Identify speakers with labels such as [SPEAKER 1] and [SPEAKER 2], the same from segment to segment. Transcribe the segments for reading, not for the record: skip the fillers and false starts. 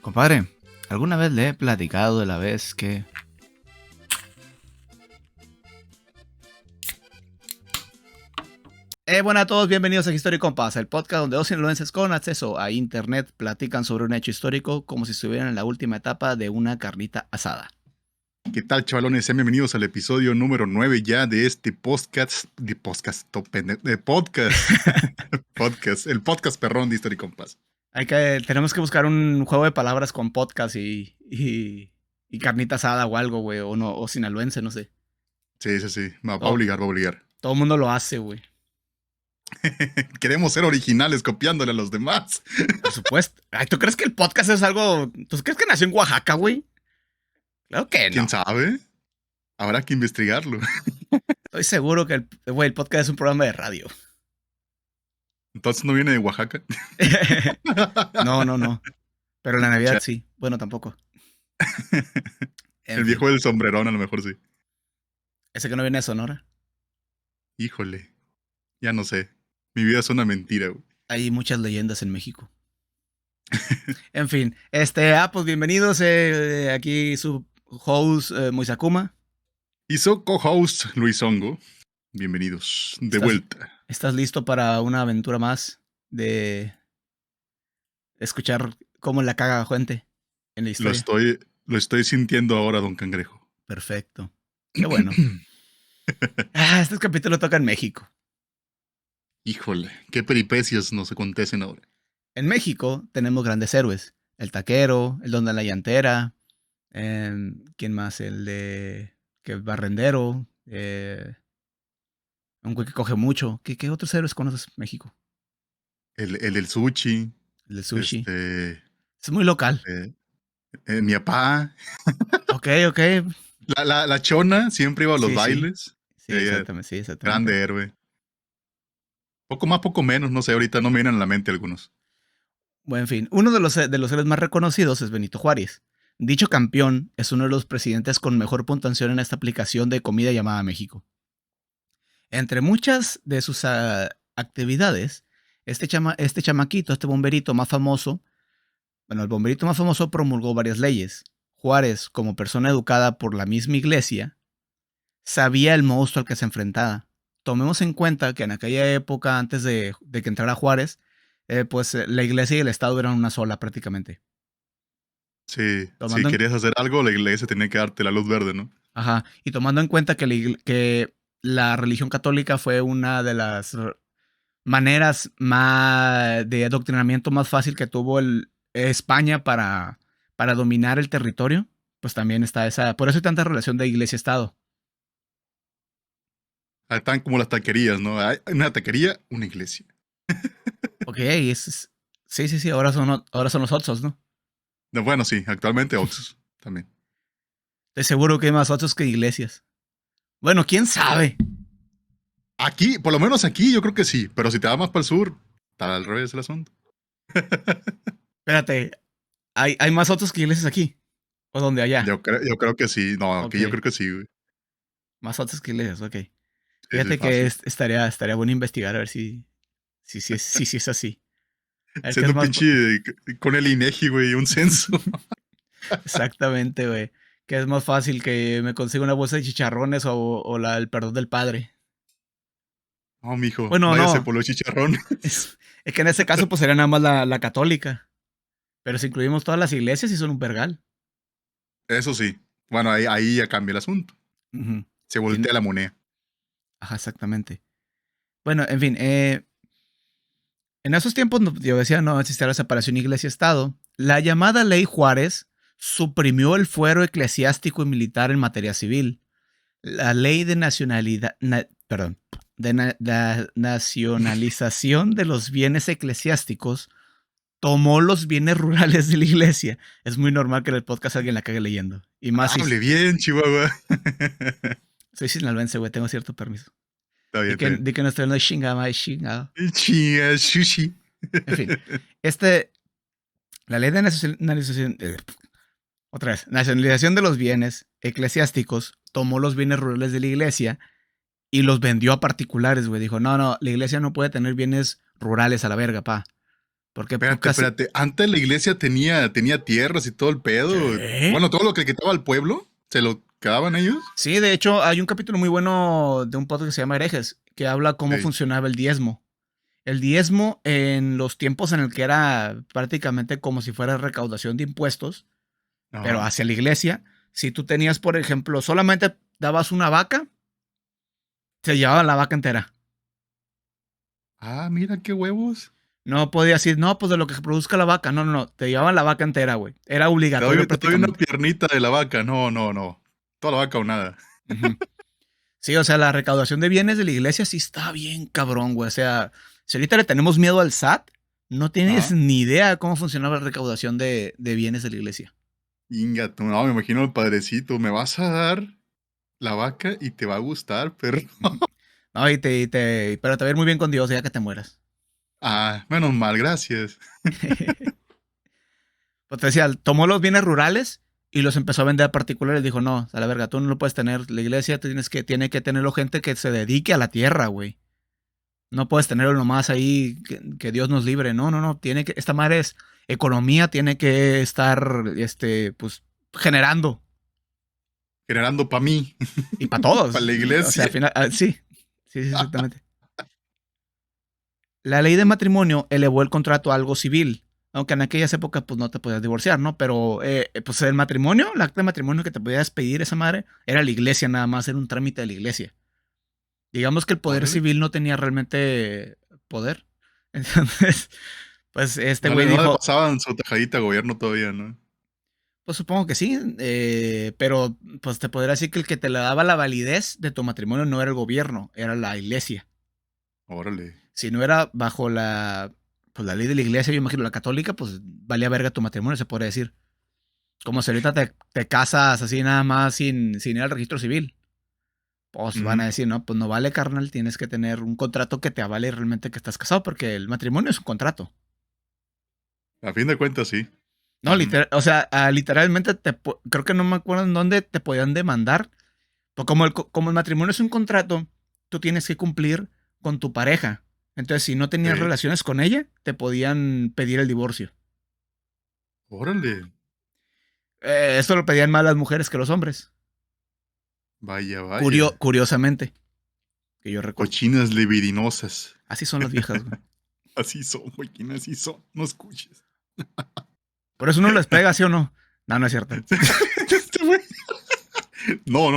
[SPEAKER 1] Compadre, ¿alguna vez le he platicado de la vez que... Bueno a todos, bienvenidos a Historia y Compás, el podcast donde dos influencers con acceso a internet platican sobre un hecho histórico como si estuvieran en la última etapa de una carnita asada.
[SPEAKER 2] ¿Qué tal, chavalones? Sean bienvenidos al episodio número 9 ya de este podcast, el podcast perrón de Historia y Compás.
[SPEAKER 1] Tenemos que buscar un juego de palabras con podcast y carnita asada o algo, güey, o no, o sinaloense, no sé.
[SPEAKER 2] Sí, va a obligar.
[SPEAKER 1] Todo el mundo lo hace, güey.
[SPEAKER 2] Queremos ser originales copiándole a los demás.
[SPEAKER 1] Por supuesto. Ay, ¿tú crees que el podcast es algo... ¿Tú crees que nació en Oaxaca, güey? Claro que no.
[SPEAKER 2] ¿Quién sabe? Habrá que investigarlo.
[SPEAKER 1] Estoy seguro que el podcast es un programa de radio.
[SPEAKER 2] Entonces no viene de Oaxaca.
[SPEAKER 1] No. Pero la Navidad sí. Bueno, tampoco.
[SPEAKER 2] El viejo del sombrerón a lo mejor sí.
[SPEAKER 1] ¿Ese que no viene de Sonora?
[SPEAKER 2] Híjole. Ya no sé. Mi vida es una mentira, güey.
[SPEAKER 1] Hay muchas leyendas en México. En fin, pues bienvenidos. Aquí su host, Moisakuma.
[SPEAKER 2] Y su co-host, Luis Hongo. Bienvenidos. De vuelta.
[SPEAKER 1] ¿Estás listo para una aventura más de escuchar cómo la caga gente en la historia?
[SPEAKER 2] Lo estoy sintiendo ahora, don Cangrejo.
[SPEAKER 1] Perfecto. Qué bueno. Este capítulo toca en México.
[SPEAKER 2] Híjole, qué peripecias nos acontecen ahora.
[SPEAKER 1] En México tenemos grandes héroes. El taquero, el don de la llantera. ¿Quién más? El de... que es barrendero. Un güey que coge mucho. ¿Qué otros héroes conoces en México?
[SPEAKER 2] El del sushi.
[SPEAKER 1] El del sushi. Es muy local.
[SPEAKER 2] Mi papá.
[SPEAKER 1] Ok.
[SPEAKER 2] La chona siempre iba a los bailes.
[SPEAKER 1] Sí, exactamente.
[SPEAKER 2] Grande héroe. Poco más, poco menos, no sé, ahorita no me vienen a la mente algunos.
[SPEAKER 1] Bueno, en fin, uno de los héroes más reconocidos es Benito Juárez. Dicho campeón es uno de los presidentes con mejor puntuación en esta aplicación de comida llamada México. Entre muchas de sus actividades, este bomberito más famoso, el bomberito más famoso promulgó varias leyes. Juárez, como persona educada por la misma iglesia, sabía el monstruo al que se enfrentaba. Tomemos en cuenta que en aquella época, antes de que entrara Juárez, pues la iglesia y el Estado eran una sola prácticamente.
[SPEAKER 2] Sí, si querías hacer algo, la iglesia tenía que darte la luz verde, ¿no?
[SPEAKER 1] Ajá, y tomando en cuenta que la religión católica fue una de las maneras de adoctrinamiento más fácil que tuvo España para dominar el territorio, pues también está por eso hay tanta relación de iglesia-estado.
[SPEAKER 2] Están como las taquerías, ¿no? Hay una taquería, una iglesia.
[SPEAKER 1] Ok, sí, ahora son los Oxxos, ¿no?
[SPEAKER 2] Bueno, sí, actualmente Oxxos también.
[SPEAKER 1] Estoy seguro que hay más Oxxos que iglesias. Bueno, ¿quién sabe?
[SPEAKER 2] Aquí, por lo menos aquí, yo creo que sí. Pero si te vas más para el sur, está al revés el asunto.
[SPEAKER 1] Espérate, ¿hay más Oxxos que iglesias aquí? ¿O donde allá?
[SPEAKER 2] Yo creo que sí. No, aquí yo creo que sí, güey.
[SPEAKER 1] Más Oxxos que iglesias, ok.
[SPEAKER 2] Fíjate
[SPEAKER 1] que estaría bueno investigar a ver si es así.
[SPEAKER 2] Siendo pinche con el INEGI, güey, un censo.
[SPEAKER 1] Exactamente, güey. Que es más fácil que me consiga una bolsa de chicharrones o el perdón del padre.
[SPEAKER 2] No, mijo,
[SPEAKER 1] bueno,
[SPEAKER 2] váyase
[SPEAKER 1] no.
[SPEAKER 2] por los chicharrones.
[SPEAKER 1] Es que en ese caso pues sería nada más la católica. Pero si incluimos todas las iglesias sí son un vergal.
[SPEAKER 2] Eso sí. Bueno, ahí ya cambia el asunto. Se voltea la moneda.
[SPEAKER 1] Ajá, exactamente. Bueno, en fin, en esos tiempos, yo decía, no existía la separación iglesia-estado. La llamada Ley Juárez suprimió el fuero eclesiástico y militar en materia civil. La ley de nacionalización de los bienes eclesiásticos tomó los bienes rurales de la iglesia. Es muy normal que en el podcast alguien la cague leyendo. Y más
[SPEAKER 2] Hable bien, Chihuahua.
[SPEAKER 1] Soy sinaloense, güey, tengo cierto permiso.
[SPEAKER 2] Está bien.
[SPEAKER 1] Di que no estoy hablando de chingado.
[SPEAKER 2] Chinga, sushi.
[SPEAKER 1] En fin, la ley de nacionalización... nacionalización de los bienes eclesiásticos tomó los bienes rurales de la iglesia y los vendió a particulares, güey. Dijo, no, la iglesia no puede tener bienes rurales a la verga, pa. Porque pues,
[SPEAKER 2] Espérate. Antes la iglesia tenía tierras y todo el pedo.
[SPEAKER 1] ¿Qué?
[SPEAKER 2] Bueno, todo lo que le quitaba al pueblo, ¿se lo quedaban ellos?
[SPEAKER 1] Sí, de hecho, hay un capítulo muy bueno de un podcast que se llama Herejes, que habla cómo
[SPEAKER 2] Sí.
[SPEAKER 1] funcionaba el diezmo. El diezmo en los tiempos en el que era prácticamente como si fuera recaudación de impuestos, pero
[SPEAKER 2] Ajá.
[SPEAKER 1] hacia la iglesia. Si tú tenías, por ejemplo, solamente dabas una vaca, se llevaba la vaca entera.
[SPEAKER 2] Ah, mira qué huevos.
[SPEAKER 1] No podías decir, no, pues de lo que produzca la vaca. No, no, no. Te llevaban la vaca entera, güey. Era obligatorio
[SPEAKER 2] Te doy una
[SPEAKER 1] prácticamente.
[SPEAKER 2] piernita de la vaca. No. Toda la vaca o nada.
[SPEAKER 1] Ujú. Sí, o sea, la recaudación de bienes de la iglesia sí está bien cabrón, güey. O sea, si ahorita le tenemos miedo al SAT, no tienes
[SPEAKER 2] Ajá.
[SPEAKER 1] ni idea de cómo funcionaba la recaudación de bienes de la iglesia.
[SPEAKER 2] Inga, no, me imagino al padrecito. Me vas a dar la vaca y te va a gustar, perro.
[SPEAKER 1] Ujú. No, pero te va a ir muy bien con Dios ya que te mueras.
[SPEAKER 2] Ah, menos mal, gracias.
[SPEAKER 1] Pues te decía, tomó los bienes rurales y los empezó a vender a particulares. Dijo, no, a la verga, tú no lo puedes tener. La iglesia tiene que tenerlo gente que se dedique a la tierra, güey. No puedes tenerlo nomás ahí, que Dios nos libre. No, no, no. Esta madre es economía, tiene que estar, pues, generando.
[SPEAKER 2] Generando para mí,
[SPEAKER 1] Y para todos.
[SPEAKER 2] para la
[SPEAKER 1] O sea, al
[SPEAKER 2] iglesia.
[SPEAKER 1] final, sí. Sí, sí, exactamente. La ley de matrimonio elevó el contrato a algo civil. Aunque en aquellas épocas, pues, no te podías divorciar, ¿no? Pero, pues, el matrimonio, el acta de matrimonio que te podías pedir esa madre, era la iglesia nada más, era un trámite de la iglesia. Digamos que el poder
[SPEAKER 2] Órale.
[SPEAKER 1] civil no tenía realmente poder. Entonces, pues este
[SPEAKER 2] No
[SPEAKER 1] güey
[SPEAKER 2] le
[SPEAKER 1] dijo,
[SPEAKER 2] pasaban su tajadita a gobierno todavía, ¿no?
[SPEAKER 1] pues supongo que sí, pero pues te podría decir que el que te le daba la validez de tu matrimonio no era el gobierno, era la iglesia.
[SPEAKER 2] Órale.
[SPEAKER 1] Si no era bajo pues, la ley de la iglesia, yo imagino la católica, pues valía verga tu matrimonio, se podría decir. Como si ahorita te casas así nada más sin ir al registro civil. Pues van a
[SPEAKER 2] Ujú.
[SPEAKER 1] decir, no, pues no vale, carnal, tienes que tener un contrato que te avale realmente que estás casado, porque el matrimonio es un contrato.
[SPEAKER 2] A fin de cuentas, sí.
[SPEAKER 1] No,
[SPEAKER 2] Ujú.
[SPEAKER 1] o sea, literalmente creo que no me acuerdo en dónde te podían demandar. Pues como el matrimonio es un contrato, tú tienes que cumplir con tu pareja. Entonces, si no tenías
[SPEAKER 2] Sí.
[SPEAKER 1] relaciones con ella, te podían pedir el divorcio.
[SPEAKER 2] Órale.
[SPEAKER 1] Esto lo pedían más las mujeres que los hombres.
[SPEAKER 2] Vaya.
[SPEAKER 1] Curiosamente, que yo recuerdo.
[SPEAKER 2] Cochinas libidinosas.
[SPEAKER 1] Así son las viejas, güey.
[SPEAKER 2] Así son, güey. Así son. No escuches.
[SPEAKER 1] Por eso uno les pega, ¿sí o no? No, no es cierto.
[SPEAKER 2] Este güey. No.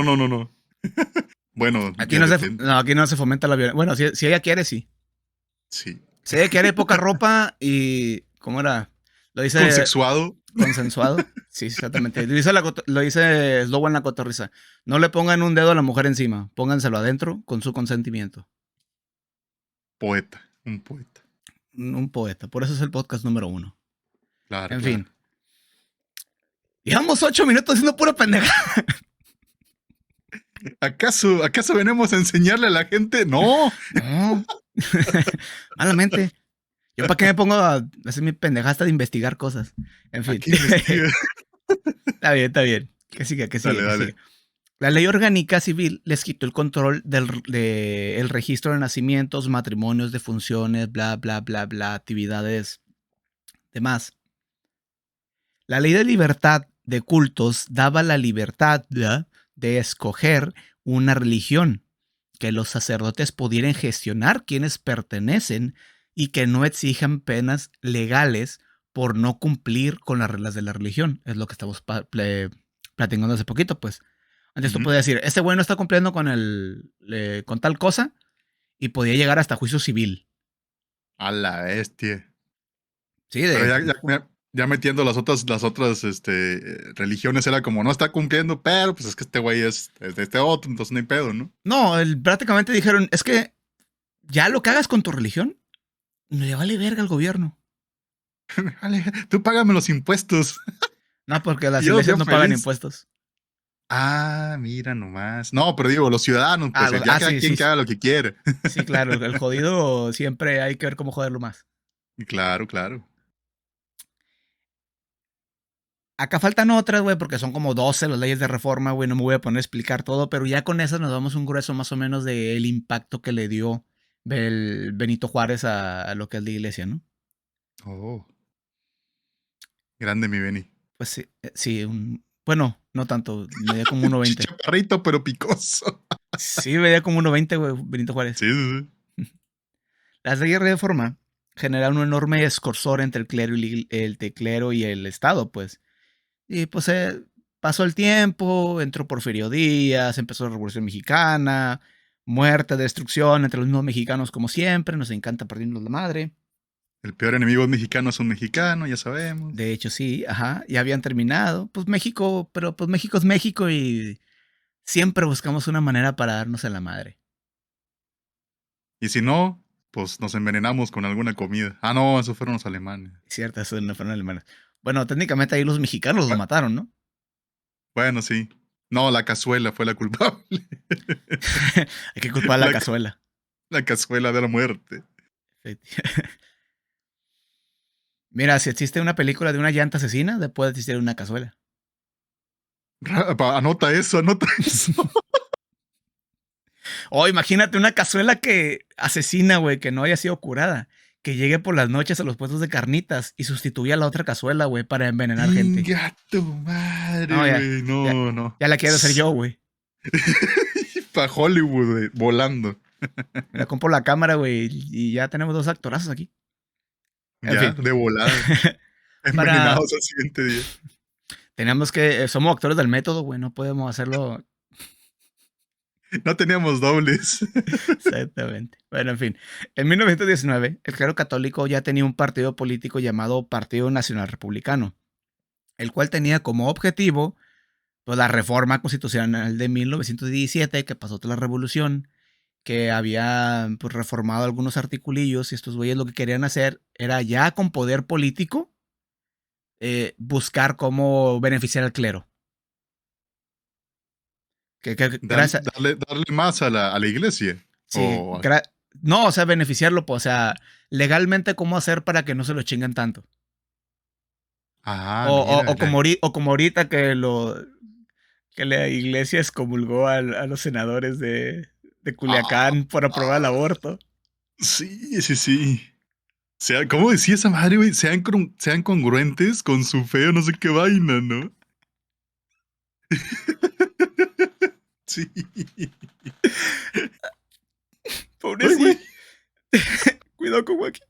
[SPEAKER 2] Bueno,
[SPEAKER 1] Aquí
[SPEAKER 2] ya
[SPEAKER 1] no
[SPEAKER 2] detente.
[SPEAKER 1] aquí no se fomenta la violencia. Bueno, si ella quiere, sí.
[SPEAKER 2] Sí.
[SPEAKER 1] Si ella quiere poca ropa y, ¿cómo era? Lo dice
[SPEAKER 2] Consexuado.
[SPEAKER 1] consensuado. Sí, exactamente. Lo dice Slobo en la cotorriza. No le pongan un dedo a la mujer encima. Pónganselo adentro con su consentimiento.
[SPEAKER 2] Poeta. Un poeta.
[SPEAKER 1] Un poeta. Por eso es el podcast número 1. En
[SPEAKER 2] Claro.
[SPEAKER 1] fin. Llevamos 8 minutos haciendo pura pendeja.
[SPEAKER 2] ¿Acaso venimos a enseñarle a la gente? No.
[SPEAKER 1] No. Malamente. ¿Yo para qué me pongo a hacer mi pendejasta de investigar cosas? En fin.
[SPEAKER 2] Aquí investiga.
[SPEAKER 1] Está bien. Que siga, que siga, que siga.
[SPEAKER 2] Dale.
[SPEAKER 1] La ley orgánica civil les quitó el control del registro de nacimientos, matrimonios, defunciones, bla, bla, bla, bla, actividades, demás. La ley de libertad de cultos daba la libertad de escoger una religión, que los sacerdotes pudieran gestionar quienes pertenecen y que no exijan penas legales por no cumplir con las reglas de la religión. Es lo que estamos platicando hace poquito, pues. Antes tú
[SPEAKER 2] Ujú.
[SPEAKER 1] podías decir, este güey no está cumpliendo con tal cosa y podía llegar hasta juicio civil.
[SPEAKER 2] A la bestia.
[SPEAKER 1] Sí,
[SPEAKER 2] Pero ya metiendo las otras religiones era como no está cumpliendo, pero pues es que este güey es de este otro, entonces no hay pedo, ¿no?
[SPEAKER 1] no, prácticamente dijeron, es que ya lo que hagas con tu religión, no le vale verga al gobierno.
[SPEAKER 2] Vale, tú págame los impuestos.
[SPEAKER 1] No, porque
[SPEAKER 2] Y
[SPEAKER 1] las
[SPEAKER 2] yo
[SPEAKER 1] iglesias no pagan
[SPEAKER 2] feliz.
[SPEAKER 1] impuestos.
[SPEAKER 2] Ah, mira nomás. No, pero digo, los ciudadanos, pues ya cada
[SPEAKER 1] Sí, sí,
[SPEAKER 2] quien que
[SPEAKER 1] sí.
[SPEAKER 2] haga lo que quiere.
[SPEAKER 1] Sí, claro, el jodido siempre hay que ver cómo joderlo más.
[SPEAKER 2] Claro.
[SPEAKER 1] Acá faltan otras, güey, porque son como 12 las leyes de reforma, güey, no me voy a poner a explicar todo, pero ya con esas nos damos un grueso más o menos del impacto que le dio el Benito Juárez a lo que es la iglesia, ¿no?
[SPEAKER 2] Oh, grande mi Benny.
[SPEAKER 1] Pues sí, sí, bueno, no tanto, medía como 1.20.
[SPEAKER 2] Chaparrito, pero picoso.
[SPEAKER 1] Sí, medía como 1.20, güey, Benito Juárez.
[SPEAKER 2] Sí, sí, sí.
[SPEAKER 1] Las leyes de reforma generaron un enorme escorsor entre el clero y el Estado, pues. Y pues pasó el tiempo, entró Porfirio Díaz, empezó la Revolución Mexicana, muerte, destrucción entre los mismos mexicanos como siempre, nos encanta perdernos la madre.
[SPEAKER 2] El peor enemigo mexicano es un mexicano, ya sabemos.
[SPEAKER 1] De hecho, sí, ajá, ya habían terminado. Pues México, pero pues México es México y siempre buscamos una manera para darnos en la madre.
[SPEAKER 2] Y si no, pues nos envenenamos con alguna comida. Ah, no, esos fueron los alemanes.
[SPEAKER 1] Cierto, eso no fueron alemanes. Bueno, técnicamente ahí los mexicanos los mataron, ¿no?
[SPEAKER 2] Bueno, sí. No, la cazuela fue la culpable.
[SPEAKER 1] Hay que culpar a la
[SPEAKER 2] La,
[SPEAKER 1] cazuela.
[SPEAKER 2] la cazuela de la muerte.
[SPEAKER 1] Mira, si existe una película de una llanta asesina, puede existir una cazuela.
[SPEAKER 2] Anota eso, anota eso.
[SPEAKER 1] O imagínate una cazuela que asesina, güey, que no haya sido curada. Que llegue por las noches a los puestos de carnitas y sustituya a la otra cazuela, güey, para envenenar gente.
[SPEAKER 2] Inga tu
[SPEAKER 1] No,
[SPEAKER 2] madre,
[SPEAKER 1] ya,
[SPEAKER 2] güey.
[SPEAKER 1] ya,
[SPEAKER 2] No, no.
[SPEAKER 1] ya la quiero hacer yo, güey.
[SPEAKER 2] Pa' Hollywood, güey, volando.
[SPEAKER 1] Mira, compro la cámara, güey, y ya tenemos 2 actorazos aquí. En
[SPEAKER 2] Ya,
[SPEAKER 1] fin.
[SPEAKER 2] de volada.
[SPEAKER 1] Para.
[SPEAKER 2] Envenenados al siguiente día.
[SPEAKER 1] Tenemos que. Somos actores del método, güey, no podemos hacerlo.
[SPEAKER 2] No teníamos dobles.
[SPEAKER 1] Exactamente. Bueno, en fin. En 1919, el clero católico ya tenía un partido político llamado Partido Nacional Republicano, el cual tenía como objetivo pues, la reforma constitucional de 1917, que pasó toda la revolución, que había pues, reformado algunos articulillos, y estos güeyes lo que querían hacer era ya con poder político buscar cómo beneficiar al clero. Gracias.
[SPEAKER 2] Darle más a la iglesia.
[SPEAKER 1] Sí, no, o sea, beneficiarlo, pues, o sea, legalmente cómo hacer para que no se lo chinguen tanto.
[SPEAKER 2] Ah, mira.
[SPEAKER 1] O como ahorita que la iglesia excomulgó a los senadores de
[SPEAKER 2] Ah,
[SPEAKER 1] Culiacán por aprobar el
[SPEAKER 2] ah,
[SPEAKER 1] aborto.
[SPEAKER 2] sí, sí, sí. ¿Cómo decía esa madre, güey? Sean congruentes con su fe o no sé qué vaina, ¿no? Sí. Ay, güey.
[SPEAKER 1] Pobrecito. Cuidado con Joaquín.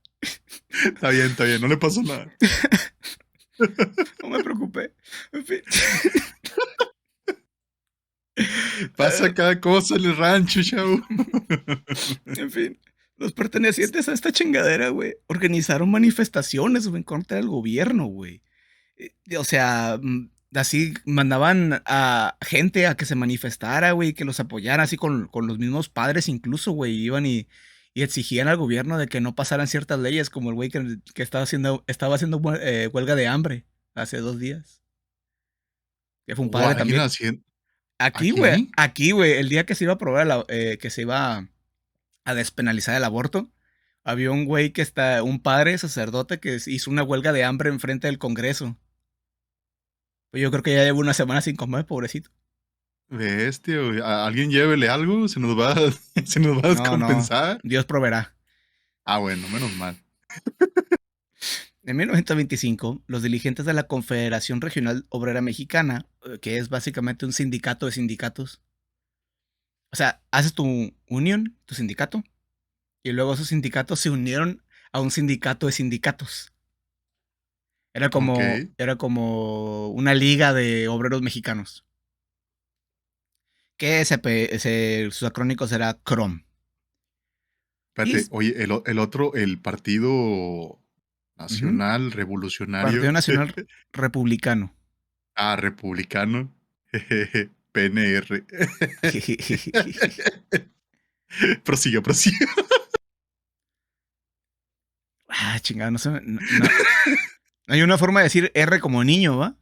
[SPEAKER 2] Está bien, no le pasó nada.
[SPEAKER 1] No me preocupé. En fin.
[SPEAKER 2] Pasa cada cosa en el rancho, chavo.
[SPEAKER 1] En fin. Los pertenecientes a esta chingadera, güey, organizaron manifestaciones, güey, en contra del gobierno, güey. O sea, así mandaban a gente a que se manifestara, güey, que los apoyara, así con los mismos padres incluso, güey, iban y exigían al gobierno de que no pasaran ciertas leyes, como el güey que estaba haciendo huelga de hambre hace 2 días, que fue un padre
[SPEAKER 2] ¿Alguien
[SPEAKER 1] también.
[SPEAKER 2] haciendo? ¿Aquí?
[SPEAKER 1] Aquí, güey, el día que se iba a aprobar, que se iba a despenalizar el aborto, había un güey un padre sacerdote que hizo una huelga de hambre enfrente del Congreso. Pues yo creo que ya llevo una semana sin comer, pobrecito.
[SPEAKER 2] Bestia, güey. Alguien llévele algo, se nos va a
[SPEAKER 1] No, no,
[SPEAKER 2] descompensar.
[SPEAKER 1] Dios proveerá.
[SPEAKER 2] Ah, bueno, menos mal.
[SPEAKER 1] En 1925, los dirigentes de la Confederación Regional Obrera Mexicana, que es básicamente un sindicato de sindicatos, o sea, haces tu unión, tu sindicato, y luego esos sindicatos se unieron a un sindicato de sindicatos.
[SPEAKER 2] Ok.
[SPEAKER 1] Era como una liga de obreros mexicanos, que sus acrónicos era CROM. Y
[SPEAKER 2] Espérate, oye, el otro, el Partido
[SPEAKER 1] ujú,
[SPEAKER 2] Nacional
[SPEAKER 1] Partido
[SPEAKER 2] Revolucionario.
[SPEAKER 1] Nacional Republicano.
[SPEAKER 2] Ah, republicano. Jejeje, PNR. Prosiga, prosiga.
[SPEAKER 1] Ah, chingada, no sé. No hay una forma de decir R como niño, ¿va?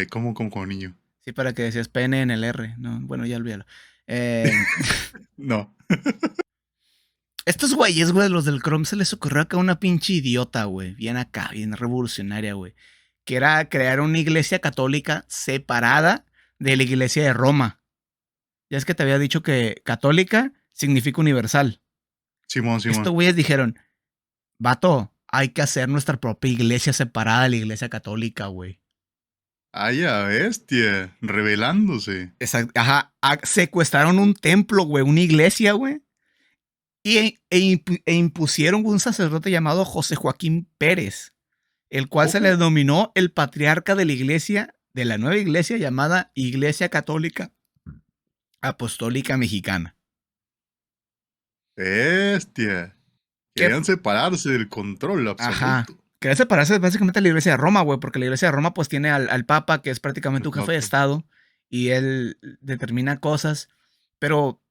[SPEAKER 2] ¿Cómo niño?
[SPEAKER 1] Sí, para que decías pene en el R. No, bueno, ya olvídalo. Eh,
[SPEAKER 2] No.
[SPEAKER 1] estos güeyes, güey, los del Chrome se les ocurrió acá una pinche idiota, güey. Bien acá, bien revolucionaria, güey. Que era crear una iglesia católica separada de la iglesia de Roma. Ya es que te había dicho que católica significa universal.
[SPEAKER 2] Simón,
[SPEAKER 1] Estos
[SPEAKER 2] Simón.
[SPEAKER 1] güeyes dijeron, vato, hay que hacer nuestra propia iglesia separada de la iglesia católica, güey.
[SPEAKER 2] Ay, a bestia, revelándose.
[SPEAKER 1] Ajá, secuestraron un templo, güey, una iglesia, güey. E impusieron un sacerdote llamado José Joaquín Pérez, el cual se le
[SPEAKER 2] Oh,
[SPEAKER 1] denominó el patriarca de la iglesia, de la nueva iglesia llamada Iglesia Católica Apostólica Mexicana.
[SPEAKER 2] bestia.
[SPEAKER 1] Que,
[SPEAKER 2] Querían separarse del control
[SPEAKER 1] ajá,
[SPEAKER 2] absoluto.
[SPEAKER 1] quería separarse básicamente de la iglesia de Roma, güey, porque la iglesia de Roma pues tiene al Papa, que es prácticamente un jefe de
[SPEAKER 2] Exacto.
[SPEAKER 1] Estado, y él determina cosas, pero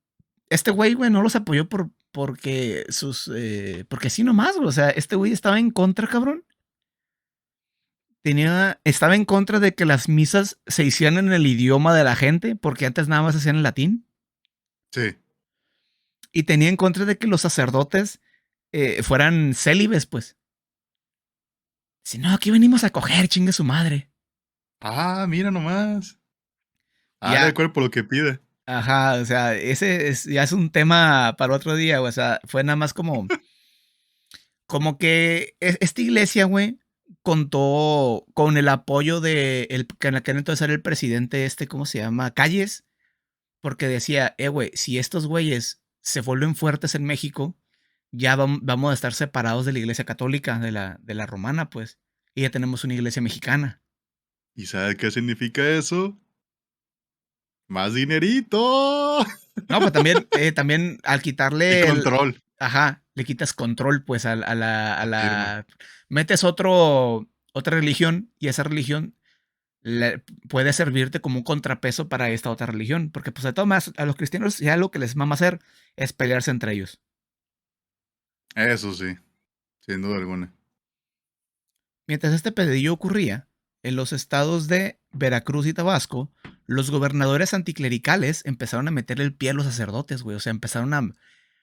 [SPEAKER 1] este güey, no los apoyó porque así nomás, güey. O sea, este güey estaba en contra, cabrón. Estaba en contra de que las misas se hicieran en el idioma de la gente, porque antes nada más se hacían en latín.
[SPEAKER 2] Sí.
[SPEAKER 1] Y tenía en contra de que los sacerdotes fueran célibes, pues. Si no, aquí venimos a coger, chingue su madre.
[SPEAKER 2] Ah, mira nomás.
[SPEAKER 1] Y
[SPEAKER 2] Ahora el
[SPEAKER 1] ya,
[SPEAKER 2] cuerpo lo que pide.
[SPEAKER 1] ajá, o sea, ya es un tema para otro día, o sea, fue nada más como que esta iglesia, güey, contó con el apoyo de que en aquel entonces era el presidente ¿cómo se llama? Calles, porque decía, güey, si estos güeyes se vuelven fuertes en México, ya vamos a estar separados de la iglesia católica, de la romana, pues, y ya tenemos una iglesia mexicana.
[SPEAKER 2] ¿Y sabe qué significa eso? ¡Más dinerito!
[SPEAKER 1] No, pues también al
[SPEAKER 2] Y
[SPEAKER 1] quitarle
[SPEAKER 2] control.
[SPEAKER 1] ajá, le quitas control, pues,
[SPEAKER 2] Afirmo.
[SPEAKER 1] metes otra religión y esa religión puede servirte como un contrapeso para esta otra religión, porque pues de todas maneras a los cristianos ya lo que les mama hacer es pelearse entre ellos.
[SPEAKER 2] Eso sí, sin duda alguna.
[SPEAKER 1] Mientras este pedillo ocurría, en los estados de Veracruz y Tabasco, los gobernadores anticlericales empezaron a meter el pie a los sacerdotes, güey, o sea, empezaron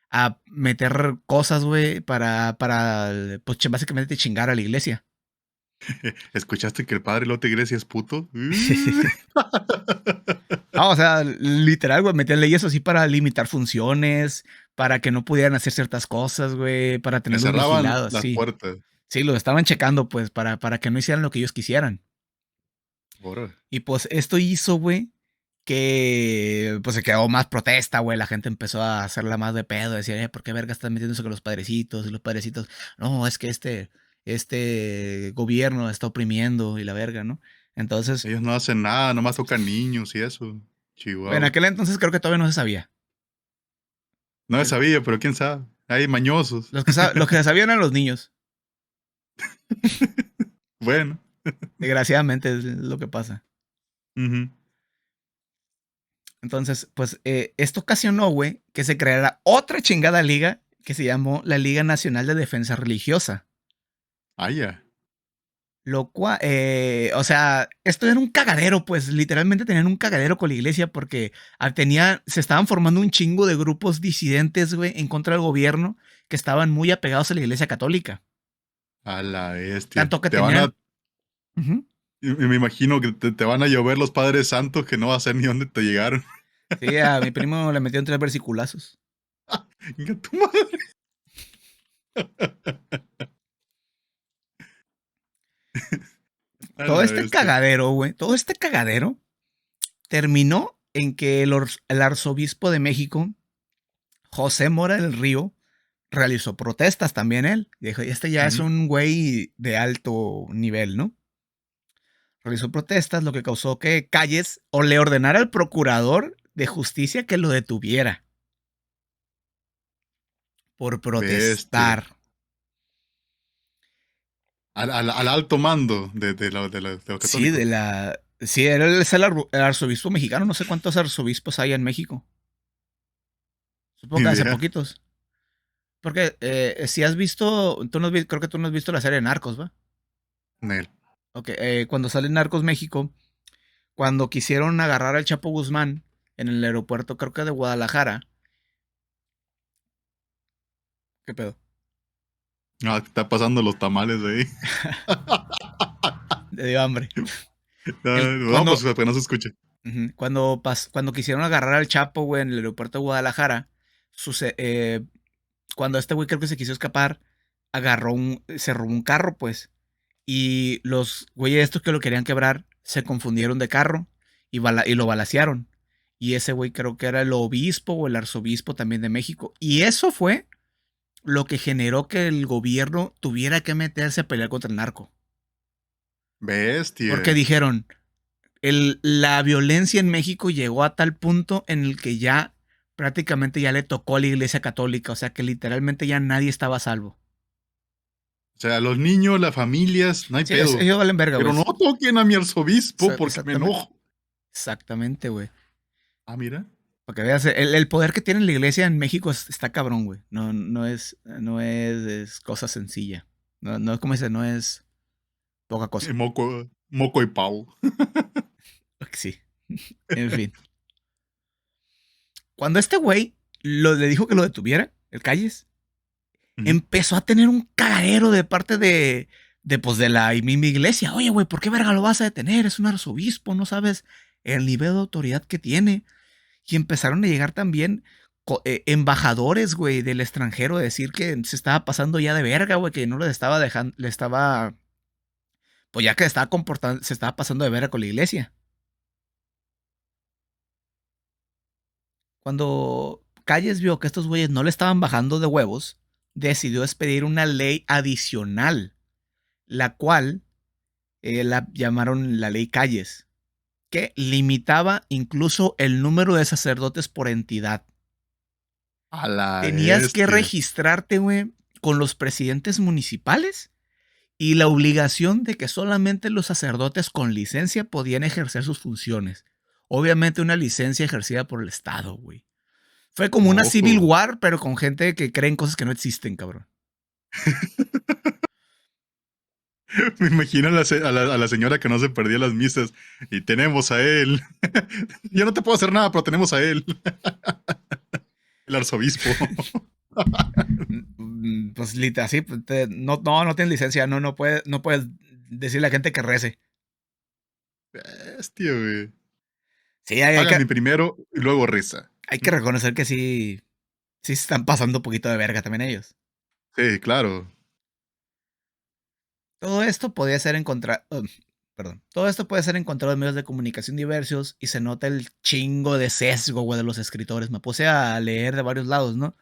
[SPEAKER 1] a meter cosas, güey, pues básicamente chingar a la iglesia.
[SPEAKER 2] ¿Escuchaste que el padre Lote Grecia es puto?
[SPEAKER 1] No, o sea, literal, güey, meter leyes así para limitar funciones, para que no pudieran hacer ciertas cosas, güey, para
[SPEAKER 2] Le
[SPEAKER 1] tenerlos
[SPEAKER 2] cerraban
[SPEAKER 1] vigilados,
[SPEAKER 2] las
[SPEAKER 1] sí.
[SPEAKER 2] puertas.
[SPEAKER 1] Sí, lo estaban checando, pues, para que no hicieran lo que ellos quisieran.
[SPEAKER 2] Ahora,
[SPEAKER 1] Y pues esto hizo, güey, que pues se quedó más protesta, güey. La gente empezó a hacerla más de pedo, decir, ¿por qué verga están metiéndose con los padrecitos? Y los padrecitos, no, es que este gobierno está oprimiendo y la verga, ¿no? Entonces,
[SPEAKER 2] ellos no hacen nada, nomás tocan niños y eso.
[SPEAKER 1] en
[SPEAKER 2] Chihuahua.
[SPEAKER 1] aquel entonces creo que todavía no se sabía.
[SPEAKER 2] No
[SPEAKER 1] Eh,
[SPEAKER 2] sabía, pero quién sabe. Hay mañosos.
[SPEAKER 1] los que sabían eran los niños.
[SPEAKER 2] Bueno.
[SPEAKER 1] Desgraciadamente es lo que pasa.
[SPEAKER 2] Ujú.
[SPEAKER 1] Entonces, pues esto ocasionó, güey, que se creara otra chingada liga que se llamó la Liga Nacional de Defensa Religiosa.
[SPEAKER 2] Ah, ya.
[SPEAKER 1] Lo cual, o sea, esto era un cagadero, pues literalmente tenían un cagadero con la iglesia porque se estaban formando un chingo de grupos disidentes, güey, en contra del gobierno que estaban muy apegados a la iglesia católica.
[SPEAKER 2] A la bestia.
[SPEAKER 1] Tanto que
[SPEAKER 2] Te van a.
[SPEAKER 1] tenían... Ujú.
[SPEAKER 2] Y me imagino que te van a llover los padres santos que no va a ser ni dónde te llegaron.
[SPEAKER 1] Sí, a mi primo le metieron 3 versiculazos.
[SPEAKER 2] Venga, tu madre. A
[SPEAKER 1] Todo
[SPEAKER 2] la
[SPEAKER 1] este
[SPEAKER 2] bestia.
[SPEAKER 1] cagadero, güey, todo este cagadero terminó en que el arzobispo de México, José Mora del Río, realizó protestas también él. Dijo, este ya es
[SPEAKER 2] Ujú.
[SPEAKER 1] un güey de alto nivel, ¿no? Realizó protestas, lo que causó que Calles o le ordenara al procurador de justicia que lo detuviera por
[SPEAKER 2] Bestia.
[SPEAKER 1] protestar.
[SPEAKER 2] Al alto mando de los
[SPEAKER 1] Sí,
[SPEAKER 2] católicos.
[SPEAKER 1] Sí, él es el arzobispo mexicano. No sé cuántos arzobispos hay en México.
[SPEAKER 2] Ni
[SPEAKER 1] Supongo que hace
[SPEAKER 2] idea.
[SPEAKER 1] poquitos. Porque si has visto, creo que tú no has visto la serie Narcos, ¿va?
[SPEAKER 2] Nel.
[SPEAKER 1] Ok, cuando sale Narcos México, cuando quisieron agarrar al Chapo Guzmán en el aeropuerto, creo que de Guadalajara. ¿Qué pedo?
[SPEAKER 2] Ah, te está pasando los tamales de ahí.
[SPEAKER 1] Le dio hambre.
[SPEAKER 2] No, pues
[SPEAKER 1] Cuando,
[SPEAKER 2] apenas se escucha.
[SPEAKER 1] ujú, cuando quisieron agarrar al Chapo, güey, en el aeropuerto de Guadalajara, suce- eh, cuando este güey creo que se quiso escapar, se robó un carro, pues. Y los güeyes estos que lo querían quebrar se confundieron de carro y lo balacearon. Y ese güey creo que era el obispo o el arzobispo también de México. Y eso fue lo que generó que el gobierno tuviera que meterse a pelear contra el narco. Porque
[SPEAKER 2] Bestia.
[SPEAKER 1] dijeron, la violencia en México llegó a tal punto en el que ya prácticamente ya le tocó a la iglesia católica. O sea que literalmente ya nadie estaba a salvo.
[SPEAKER 2] O sea, los niños, las familias, no hay
[SPEAKER 1] Sí,
[SPEAKER 2] pedo.
[SPEAKER 1] ellos valen verga, güey.
[SPEAKER 2] Pero no toquen a mi arzobispo porque me
[SPEAKER 1] Exactamente.
[SPEAKER 2] enojo.
[SPEAKER 1] Exactamente, güey.
[SPEAKER 2] Ah, mira.
[SPEAKER 1] Para que veas, el poder que tiene la iglesia en México está cabrón, güey. No es cosa sencilla. No es como dice, no es poca cosa.
[SPEAKER 2] Moco y pavo.
[SPEAKER 1] Sí. En fin. Cuando este güey le dijo que lo detuviera, el Calles,
[SPEAKER 2] Ujú.
[SPEAKER 1] empezó a tener un cagadero de parte pues de la misma iglesia. Oye, güey, ¿por qué verga lo vas a detener? Es un arzobispo, no sabes el nivel de autoridad que tiene. Y empezaron a llegar también embajadores, güey, del extranjero a decir que se estaba pasando ya de verga, güey, que no le estaba dejando, pues ya que estaba comportando, se estaba pasando de verga con la iglesia. Cuando Calles vio que estos güeyes no le estaban bajando de huevos, decidió expedir una ley adicional, la cual la llamaron la ley Calles, que limitaba incluso el número de sacerdotes por entidad.
[SPEAKER 2] A la
[SPEAKER 1] Tenías que
[SPEAKER 2] bestia.
[SPEAKER 1] registrarte, güey, con los presidentes municipales y la obligación de que solamente los sacerdotes con licencia podían ejercer sus funciones. Obviamente una licencia ejercida por el Estado, güey. Fue como una civil
[SPEAKER 2] Ojo.
[SPEAKER 1] war, pero con gente que cree en cosas que no existen, cabrón.
[SPEAKER 2] Me imagino a la señora que no se perdía las misas. Y tenemos a él. Yo no te puedo hacer nada, pero tenemos a él. El arzobispo.
[SPEAKER 1] Pues literal, así, pues, no tienes licencia, no puedes decirle a la gente que rece.
[SPEAKER 2] Bestia, güey.
[SPEAKER 1] Sí, hay, hay
[SPEAKER 2] Haga
[SPEAKER 1] que,
[SPEAKER 2] mi primero y luego reza.
[SPEAKER 1] hay que reconocer que sí se están pasando un poquito de verga también ellos.
[SPEAKER 2] Sí, claro.
[SPEAKER 1] Todo esto podía ser encontrado, perdón, todo esto puede ser encontrado en medios de comunicación diversos y se nota el chingo de sesgo, güey, de los escritores. Me puse a leer de varios lados, ¿no?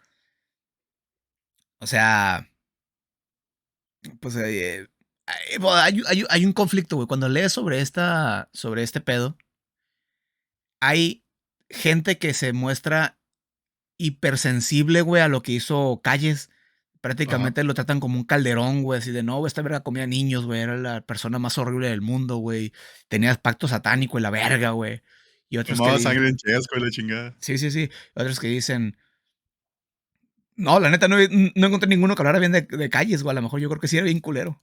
[SPEAKER 1] O sea, pues hay un conflicto, güey. Cuando lees sobre este pedo, hay gente que se muestra hipersensible, güey, a lo que hizo Calles.
[SPEAKER 2] Ajá.
[SPEAKER 1] Prácticamente lo tratan como un calderón, güey, así de no, güey, esta verga comía niños, güey, era la persona más horrible del mundo, güey. Tenía pacto satánico y la verga, güey. Y otros que
[SPEAKER 2] Tomaba sangre en chesco y la chingada.
[SPEAKER 1] sí, sí, sí. Otros que dicen, no, la neta, no encontré ninguno que hablara bien de Calles, güey. A lo mejor yo creo que sí era bien culero.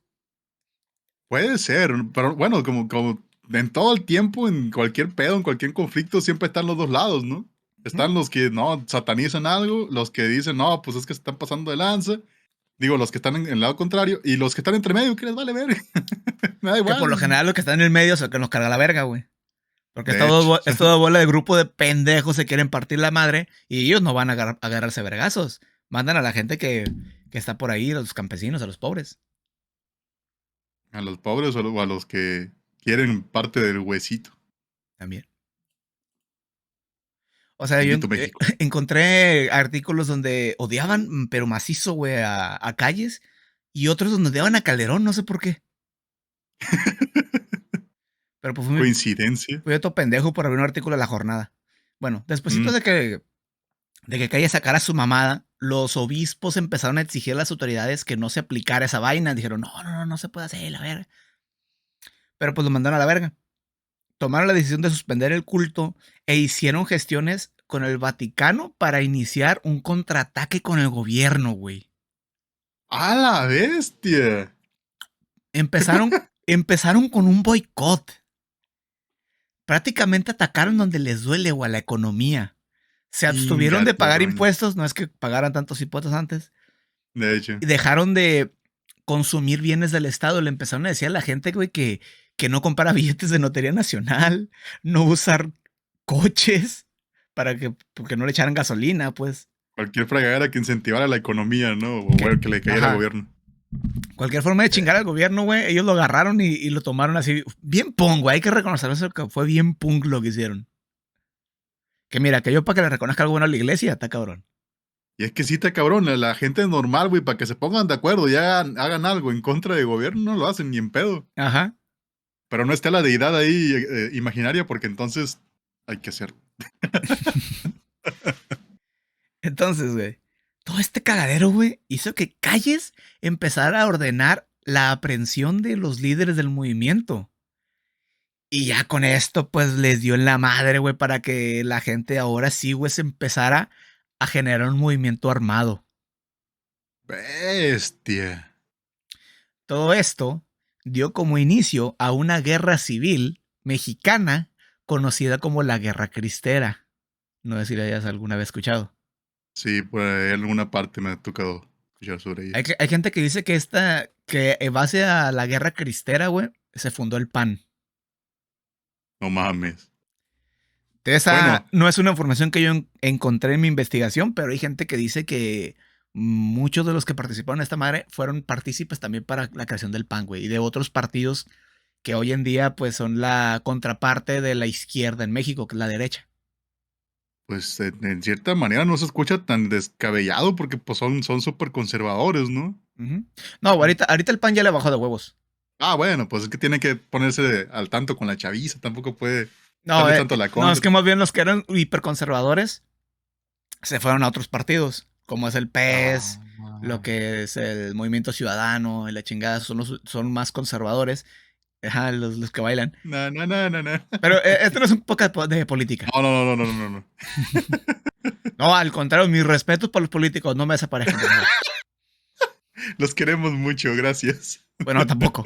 [SPEAKER 2] Puede ser, pero bueno, como en todo el tiempo, en cualquier pedo, en cualquier conflicto, siempre están los dos lados, ¿no?
[SPEAKER 1] Ujú.
[SPEAKER 2] Están los que no satanizan algo, los que dicen, no, pues es que se están pasando de lanza. Digo, los que están en el lado contrario y los que están entre medio, que les vale ver. Me da
[SPEAKER 1] Que por lo
[SPEAKER 2] igual.
[SPEAKER 1] general los que están en el medio son los que nos carga la verga, güey. Porque
[SPEAKER 2] De hecho,
[SPEAKER 1] es todo bola de grupo de pendejos se quieren partir la madre y ellos no van a agarrarse a vergazos. Mandan a la gente que está por ahí, a los campesinos, a los pobres.
[SPEAKER 2] a los pobres o a los que quieren parte del huesito.
[SPEAKER 1] También. O sea, yo
[SPEAKER 2] Bendito México.
[SPEAKER 1] encontré artículos donde odiaban, pero macizo, güey, a Calles y otros donde odiaban a Calderón, no sé por qué. Pero pues
[SPEAKER 2] Coincidencia.
[SPEAKER 1] fui otro pendejo por abrir un artículo de La Jornada. Bueno, después
[SPEAKER 2] Mm.
[SPEAKER 1] de que Calles sacara su mamada, los obispos empezaron a exigir a las autoridades que no se aplicara esa vaina. Dijeron, no se puede hacer, la verga. Pero pues lo mandaron a la verga. Tomaron la decisión de suspender el culto e hicieron gestiones con el Vaticano para iniciar un contraataque con el gobierno, güey.
[SPEAKER 2] ¡A la bestia!
[SPEAKER 1] Empezaron con un boicot. Prácticamente atacaron donde les duele o a la economía. Se abstuvieron de
[SPEAKER 2] Ingato,
[SPEAKER 1] pagar
[SPEAKER 2] Toño.
[SPEAKER 1] impuestos, no es que pagaran tantos impuestos antes,
[SPEAKER 2] De hecho.
[SPEAKER 1] y dejaron de consumir bienes del Estado. Le empezaron a decir a la gente, güey, que no compara billetes de Lotería Nacional, no usar coches porque no le echaran gasolina, pues.
[SPEAKER 2] Cualquier fregadera que incentivara la economía, ¿no? O bueno, que le cayera al
[SPEAKER 1] Ajá.
[SPEAKER 2] gobierno.
[SPEAKER 1] Cualquier forma de chingar al gobierno, güey, ellos lo agarraron y lo tomaron así. Bien punk, güey. Hay que reconocer eso, que fue bien punk lo que hicieron. Que mira, que yo para que le reconozca algo bueno a la iglesia, está cabrón.
[SPEAKER 2] Y es que sí está cabrón, la gente normal, güey, para que se pongan de acuerdo y hagan algo en contra del gobierno, no lo hacen ni en pedo.
[SPEAKER 1] Ajá.
[SPEAKER 2] Pero no está la deidad ahí imaginaria, porque entonces hay que hacer.
[SPEAKER 1] Entonces, güey, todo este cagadero, güey, hizo que Calles empezara a ordenar la aprehensión de los líderes del movimiento. Y ya con esto, pues les dio en la madre, güey, para que la gente ahora sí, güey, se empezara a generar un movimiento armado.
[SPEAKER 2] Bestia.
[SPEAKER 1] Todo esto dio como inicio a una guerra civil mexicana conocida como la Guerra Cristera. No sé si la hayas alguna vez escuchado.
[SPEAKER 2] Sí, por ahí en alguna parte me ha tocado escuchar sobre ella.
[SPEAKER 1] Hay gente que dice que en base a la Guerra Cristera, güey, se fundó el PAN.
[SPEAKER 2] No mames.
[SPEAKER 1] Esa
[SPEAKER 2] Bueno,
[SPEAKER 1] no es una información que yo encontré en mi investigación, pero hay gente que dice que muchos de los que participaron en esta madre fueron partícipes también para la creación del PAN, güey, y de otros partidos que hoy en día pues son la contraparte de la izquierda en México, que es la derecha.
[SPEAKER 2] pues en cierta manera no se escucha tan descabellado porque pues son súper conservadores, ¿no?
[SPEAKER 1] Ujú. No, ahorita el PAN ya le bajó de huevos.
[SPEAKER 2] Ah, bueno, pues es que tiene que ponerse al tanto con la chaviza, tampoco puede
[SPEAKER 1] No,
[SPEAKER 2] darle tanto a la
[SPEAKER 1] no, es
[SPEAKER 2] contra.
[SPEAKER 1] que más bien los que eran hiperconservadores se fueron a otros partidos, como es el PES, lo
[SPEAKER 2] Ah.
[SPEAKER 1] que es el Movimiento Ciudadano, y la chingada, son más conservadores. Ajá, los que bailan.
[SPEAKER 2] No, no, no, no, no.
[SPEAKER 1] Pero esto no es un poco de política.
[SPEAKER 2] No, no, no, no, no, no, no.
[SPEAKER 1] No, al contrario, mis respetos para los políticos, no me desaparezcan, por favor.
[SPEAKER 2] Los queremos mucho, gracias.
[SPEAKER 1] Bueno, tampoco.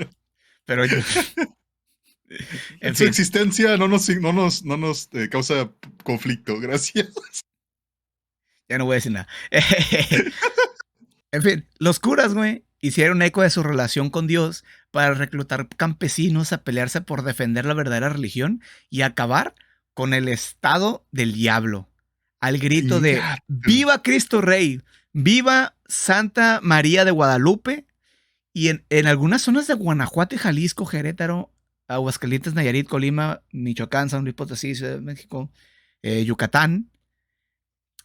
[SPEAKER 1] Pero, en
[SPEAKER 2] Su
[SPEAKER 1] fin,
[SPEAKER 2] existencia no nos causa conflicto, gracias.
[SPEAKER 1] ya no voy a decir nada. En fin, los curas, güey, hicieron eco de su relación con Dios para reclutar campesinos a pelearse por defender la verdadera religión y acabar con el estado del diablo. Al grito de
[SPEAKER 2] Gato.
[SPEAKER 1] ¡Viva Cristo Rey! ¡Viva Santa María de Guadalupe! Y en algunas zonas de Guanajuato y Jalisco, Querétaro, Aguascalientes, Nayarit, Colima, Michoacán, San Luis Potosí, Ciudad de México, Yucatán,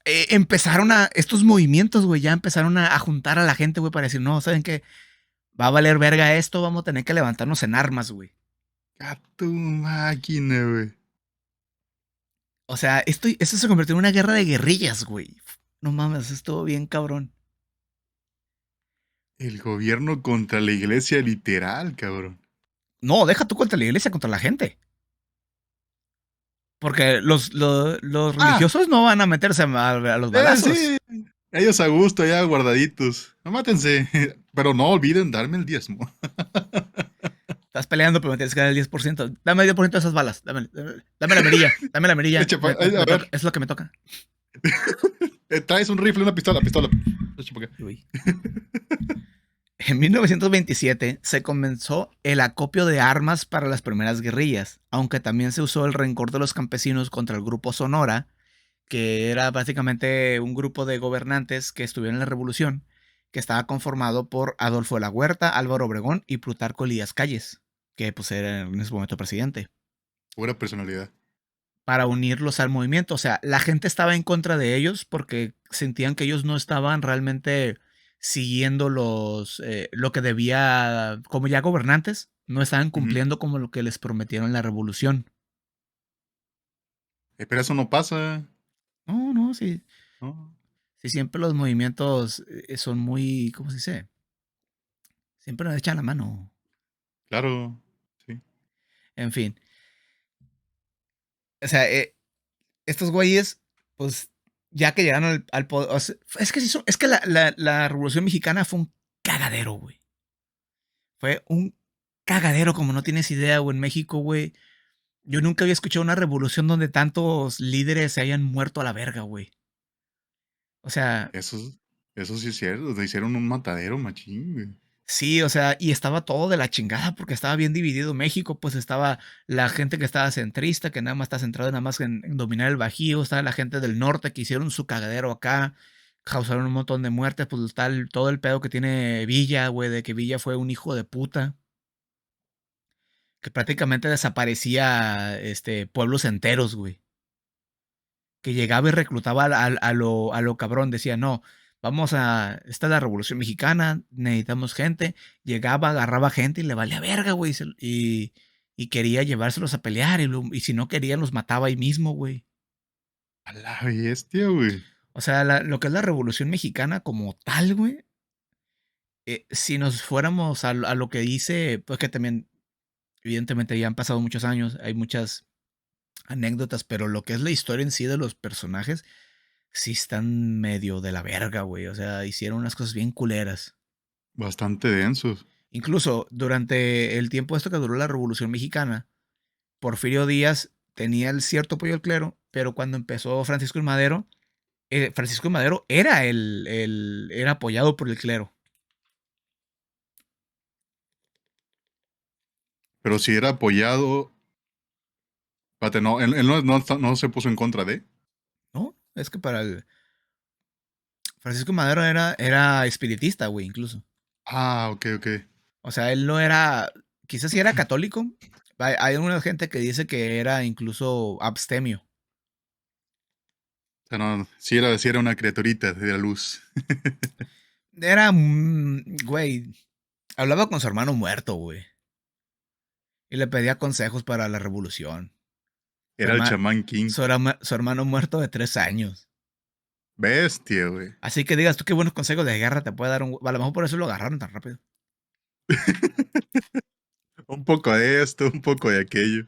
[SPEAKER 1] estos movimientos, güey, ya empezaron a juntar a la gente, güey, para decir, no, ¿saben qué? Va a valer verga esto, vamos a tener que levantarnos en armas, güey.
[SPEAKER 2] Gato máquina, güey.
[SPEAKER 1] O sea, esto se convirtió en una guerra de guerrillas, güey. No mames, estuvo bien cabrón.
[SPEAKER 2] El gobierno contra la iglesia literal, cabrón.
[SPEAKER 1] No, deja tú contra la iglesia, contra la gente. Porque los
[SPEAKER 2] Ah,
[SPEAKER 1] religiosos no van a meterse a los balazos.
[SPEAKER 2] sí. Ellos a gusto, ya guardaditos. No mátense. Pero no olviden darme el diezmo.
[SPEAKER 1] Estás peleando, pero me tienes que dar el 10%. Dame el 10% de esas balas. Dame la mirilla. Dame la mirilla.
[SPEAKER 2] Echa a ver,
[SPEAKER 1] Es lo que me toca.
[SPEAKER 2] traes un rifle, una pistola. Echa pa' acá.
[SPEAKER 1] Uy. En 1927 se comenzó el acopio de armas para las primeras guerrillas, aunque también se usó el rencor de los campesinos contra el grupo Sonora, que era básicamente un grupo de gobernantes que estuvieron en la revolución, que estaba conformado por Adolfo de la Huerta, Álvaro Obregón y Plutarco Elías Calles, que pues era en ese momento presidente,
[SPEAKER 2] Pura personalidad.
[SPEAKER 1] para unirlos al movimiento. O sea, la gente estaba en contra de ellos porque sentían que ellos no estaban realmente siguiendo lo que debía, como ya gobernantes, no estaban
[SPEAKER 2] Ujú.
[SPEAKER 1] cumpliendo como lo que les prometieron en la revolución.
[SPEAKER 2] Pero eso no pasa.
[SPEAKER 1] No, no, sí,
[SPEAKER 2] ¿No?
[SPEAKER 1] sí, siempre los movimientos son muy, ¿cómo se dice? Siempre nos echan la mano.
[SPEAKER 2] Claro. Sí.
[SPEAKER 1] En fin. O sea, estos güeyes, pues, ya que llegaron al poder. O sea, es que, es que la Revolución Mexicana fue un cagadero, güey. Fue un cagadero, como no tienes idea, güey, en México, güey. Yo nunca había escuchado una revolución donde tantos líderes se hayan muerto a la verga, güey. O sea,
[SPEAKER 2] Eso, eso sí es cierto. Te hicieron un matadero, machín, güey.
[SPEAKER 1] sí, o sea, y estaba todo de la chingada porque estaba bien dividido México, pues estaba la gente que estaba centrista, que nada más está centrada nada más en dominar el Bajío, estaba la gente del norte que hicieron su cagadero acá, causaron un montón de muertes, pues tal, todo el pedo que tiene Villa, güey, de que Villa fue un hijo de puta, que prácticamente desaparecía, pueblos enteros, güey, que llegaba y reclutaba a lo cabrón, decía, no, esta es la Revolución Mexicana, necesitamos gente, llegaba, agarraba gente y le valía verga, güey, y quería llevárselos a pelear, y si no querían los mataba ahí mismo, güey.
[SPEAKER 2] A la bestia, güey.
[SPEAKER 1] O sea, lo que es la Revolución Mexicana como tal, güey, si nos fuéramos a lo que dice, pues que también, evidentemente ya han pasado muchos años, hay muchas anécdotas, pero lo que es la historia en sí de los personajes, sí están medio de la verga, güey. O sea, hicieron unas cosas bien culeras.
[SPEAKER 2] Bastante densos.
[SPEAKER 1] Incluso durante el tiempo esto que duró la Revolución Mexicana, Porfirio Díaz tenía el cierto apoyo del clero, pero cuando empezó Francisco y Madero era apoyado por el clero.
[SPEAKER 2] Pero si era apoyado. Espérate, no, él no se puso en contra de.
[SPEAKER 1] ¿No? Es que para el Francisco Madero era espiritista, güey, incluso.
[SPEAKER 2] Ah, ok, ok.
[SPEAKER 1] O sea, él no era, quizás sí era católico. Hay una gente que dice que era incluso abstemio.
[SPEAKER 2] O sea, no, sí era una criaturita de la luz.
[SPEAKER 1] Era, güey, hablaba con su hermano muerto, güey. Y le pedía consejos para la revolución. Su,
[SPEAKER 2] Era el
[SPEAKER 1] herma-
[SPEAKER 2] chamán King.
[SPEAKER 1] su hermano muerto de 3 años.
[SPEAKER 2] Bestia, güey.
[SPEAKER 1] Así que digas tú qué buenos consejos de guerra te puede dar a lo mejor por eso lo agarraron tan rápido.
[SPEAKER 2] Un poco de esto, un poco de aquello.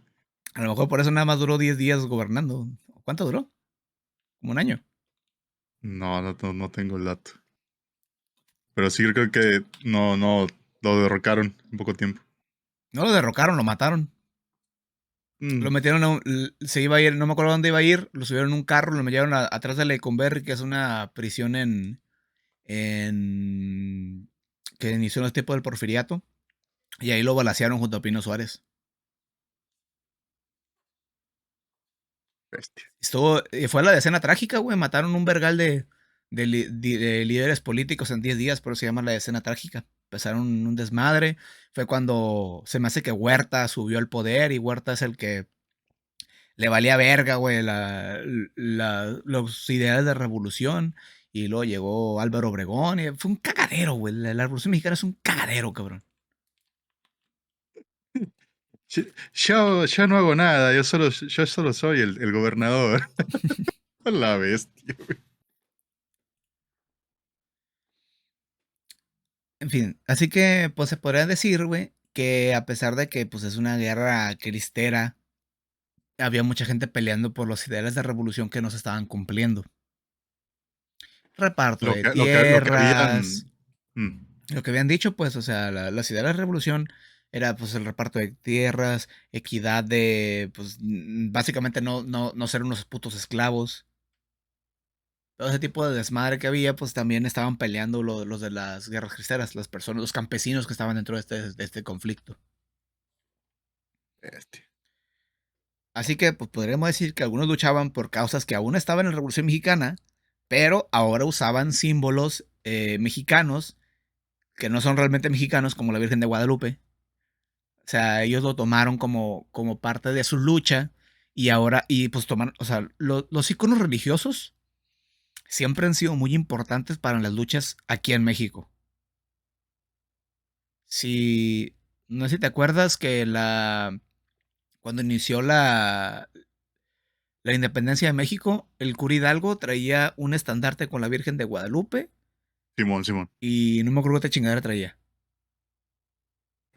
[SPEAKER 1] A lo mejor por eso nada más duró 10 días gobernando. ¿Cuánto duró? Como un año.
[SPEAKER 2] No tengo el dato. Pero sí creo que no, lo derrocaron en poco tiempo.
[SPEAKER 1] No lo derrocaron, lo mataron. Lo
[SPEAKER 2] Mm,
[SPEAKER 1] metieron se iba a ir, no me acuerdo dónde iba a ir, lo subieron en un carro, lo metieron atrás de Lecumberri, que es una prisión en que inició en los tiempos del Porfiriato, y ahí lo balacearon junto a Pino Suárez.
[SPEAKER 2] bestia.
[SPEAKER 1] Fue la escena trágica, güey, mataron un vergal de líderes políticos en 10 días, por eso se llama la escena trágica. Empezaron un desmadre, fue cuando se me hace que Huerta subió al poder y Huerta es el que le valía verga, güey, los ideales de revolución. Y luego llegó Álvaro Obregón y fue un cagadero, güey. La revolución mexicana es un cagadero, cabrón.
[SPEAKER 2] Yo no hago nada, yo solo soy el gobernador. A la bestia, güey.
[SPEAKER 1] En fin, así que, pues se podría decir, güey, que a pesar de que, pues es una guerra cristera, había mucha gente peleando por los ideales de revolución que no se estaban cumpliendo. Reparto de
[SPEAKER 2] Lo que
[SPEAKER 1] tierras,
[SPEAKER 2] habían. Mm,
[SPEAKER 1] lo que habían dicho, pues, o sea, las ideas de la revolución era pues el reparto de tierras, equidad de, pues, básicamente no ser unos putos esclavos. Todo ese tipo de desmadre que había, pues también estaban peleando los de las guerras cristeras, las personas, los campesinos que estaban dentro de este conflicto.
[SPEAKER 2] bestia.
[SPEAKER 1] Así que, pues podríamos decir que algunos luchaban por causas que aún estaban en la Revolución Mexicana, pero ahora usaban símbolos mexicanos que no son realmente mexicanos, como la Virgen de Guadalupe. O sea, ellos lo tomaron como parte de su lucha y ahora, y pues tomaron, o sea, los iconos religiosos siempre han sido muy importantes para las luchas aquí en México. Si, no sé si te acuerdas que cuando inició la independencia de México, el cura Hidalgo traía un estandarte con la Virgen de Guadalupe
[SPEAKER 2] Simón, Simón.
[SPEAKER 1] y no me acuerdo qué chingadera traía.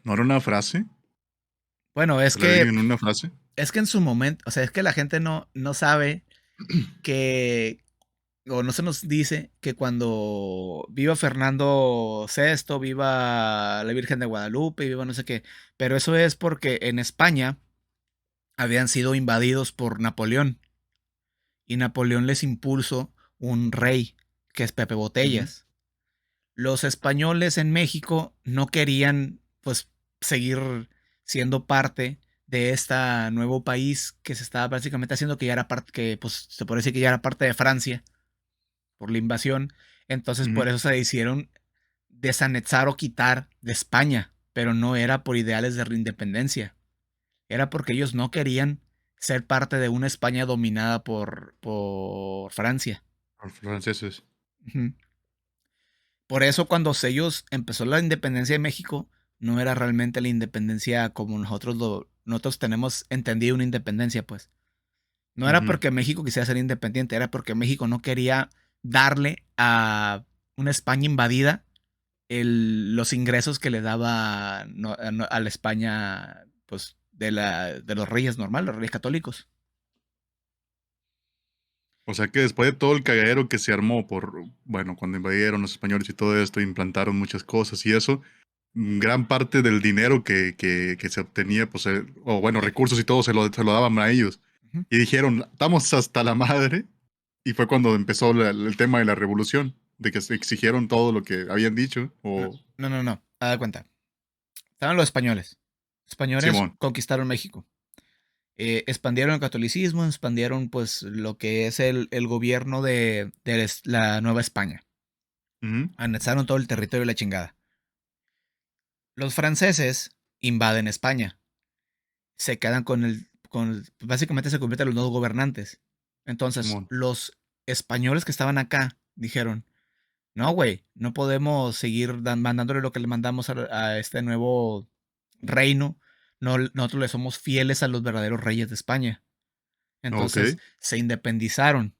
[SPEAKER 2] ¿No era una frase?
[SPEAKER 1] Bueno,
[SPEAKER 2] ¿Se la Virgen en una frase?
[SPEAKER 1] es que en su momento, o sea, es que la gente no sabe que, o no se nos dice que cuando viva Fernando VI, viva la Virgen de Guadalupe, viva no sé qué, pero eso es porque en España habían sido invadidos por Napoleón y Napoleón les impuso un rey que es Pepe
[SPEAKER 2] Ujú.
[SPEAKER 1] Botellas. Los españoles en México no querían pues seguir siendo parte de este nuevo país que se estaba prácticamente haciendo, que ya era parte, que pues se puede decir que ya era parte de Francia. por la invasión. Entonces por
[SPEAKER 2] Ujú.
[SPEAKER 1] eso se hicieron desanexar o quitar de España, pero no era por ideales de reindependencia, era porque ellos no querían ser parte de una España dominada por Francia.
[SPEAKER 2] Los franceses.
[SPEAKER 1] Ujú. Por eso cuando ellos empezó la independencia de México, no era realmente la independencia como nosotros tenemos entendido una independencia, pues. No era
[SPEAKER 2] Ujú.
[SPEAKER 1] porque México quisiera ser independiente, era porque México no quería darle a una España invadida los ingresos que le daba a la España, pues, de los reyes normal, los reyes católicos.
[SPEAKER 2] O sea que después de todo el cagadero que se armó bueno, cuando invadieron los españoles y todo esto, implantaron muchas cosas y eso, gran parte del dinero que se obtenía, pues, o bueno, recursos y todo, se lo daban a ellos.
[SPEAKER 1] Ujú.
[SPEAKER 2] Y dijeron, estamos hasta la madre. Y fue cuando empezó el tema de la revolución, de que se exigieron todo lo que habían dicho,
[SPEAKER 1] No,
[SPEAKER 2] o
[SPEAKER 1] no, no, no. A dar cuenta. Estaban los españoles. Los españoles
[SPEAKER 2] Simón.
[SPEAKER 1] conquistaron México. Expandieron el catolicismo, expandieron pues lo que es el gobierno de la Nueva España.
[SPEAKER 2] Ujú.
[SPEAKER 1] Anexaron todo el territorio de la chingada. Los franceses invaden España. Se quedan básicamente se convierten en los nuevos gobernantes. Entonces,
[SPEAKER 2] Simón.
[SPEAKER 1] los españoles que estaban acá dijeron, no, güey, no podemos seguir mandándole lo que le mandamos a este nuevo reino. No, nosotros le somos fieles a los verdaderos reyes de España.
[SPEAKER 2] Ok.
[SPEAKER 1] Entonces, se independizaron.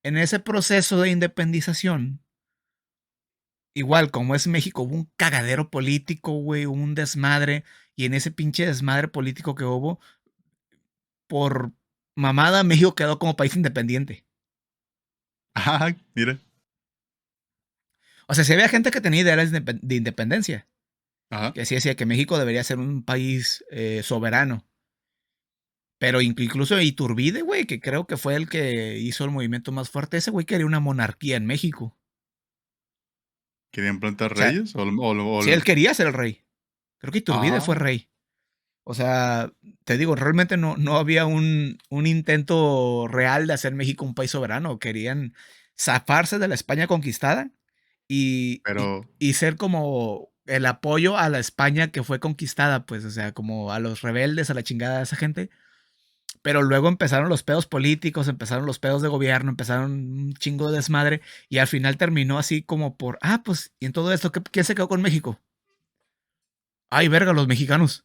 [SPEAKER 1] En ese proceso de independización, igual como es México, hubo un cagadero político, güey, hubo un desmadre. Y en ese pinche desmadre político que hubo, por mamada, México quedó como país independiente.
[SPEAKER 2] Ajá, mira.
[SPEAKER 1] O sea, si había gente que tenía ideales de independencia,
[SPEAKER 2] Ajá.
[SPEAKER 1] que sí decía que México debería ser un país soberano. Pero incluso Iturbide, güey, que creo que fue el que hizo el movimiento más fuerte, ese güey quería una monarquía en México.
[SPEAKER 2] ¿Querían plantar
[SPEAKER 1] O sea,
[SPEAKER 2] reyes?
[SPEAKER 1] si él quería ser el rey. Creo que Iturbide fue
[SPEAKER 2] Ah,
[SPEAKER 1] rey. O sea, te digo, realmente no había un intento real de hacer México un país soberano. Querían zafarse de la España conquistada y ser como el apoyo a la España que fue conquistada, pues, o sea, como a los rebeldes, a la chingada de esa gente. Pero luego empezaron los pedos políticos, empezaron los pedos de gobierno, empezaron un chingo de desmadre y al final terminó así como pues, y en todo esto, ¿quién se quedó con México? Ay, verga, los mexicanos.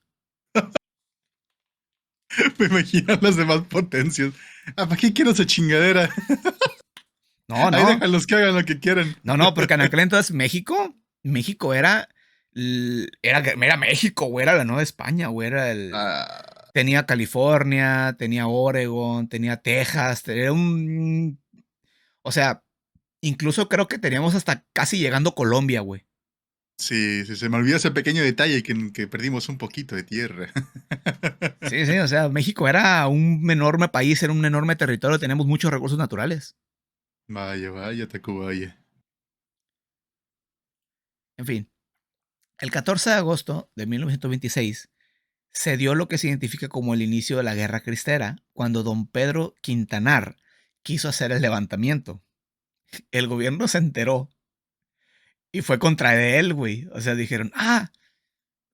[SPEAKER 2] me imagino las demás potencias. ¿Para qué quiero esa chingadera?
[SPEAKER 1] No,
[SPEAKER 2] Ahí
[SPEAKER 1] no,
[SPEAKER 2] déjalos que hagan lo que quieran.
[SPEAKER 1] no, porque en aquel entonces México era México, güey, era la Nueva España, güey,
[SPEAKER 2] Ah,
[SPEAKER 1] tenía California, tenía Oregon, tenía Texas, o sea, incluso creo que teníamos hasta casi llegando a Colombia, güey.
[SPEAKER 2] sí, sí, se me olvidó ese pequeño detalle que perdimos un poquito de tierra.
[SPEAKER 1] Sí, sí, o sea, México era un enorme país, era un enorme territorio, tenemos muchos recursos naturales.
[SPEAKER 2] Vaya, vaya, Tacubaya.
[SPEAKER 1] En fin, el 14 de agosto de 1926 se dio lo que se identifica como el inicio de la Guerra Cristera, cuando don Pedro Quintanar quiso hacer el levantamiento. El gobierno se enteró y fue contra él, güey. O sea, dijeron,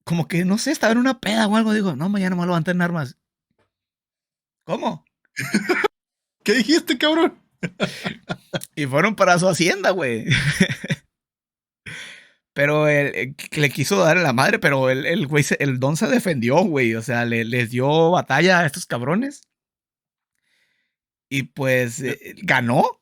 [SPEAKER 1] como que no sé, estaba en una peda o algo. Digo, no, mañana me voy a levantar en armas. ¿Cómo?
[SPEAKER 2] ¿Qué dijiste, cabrón?
[SPEAKER 1] Y fueron para su hacienda, güey. Pero le quiso dar a la madre, pero el güey, el don se defendió, güey. O sea, les dio batalla a estos cabrones y pues ganó.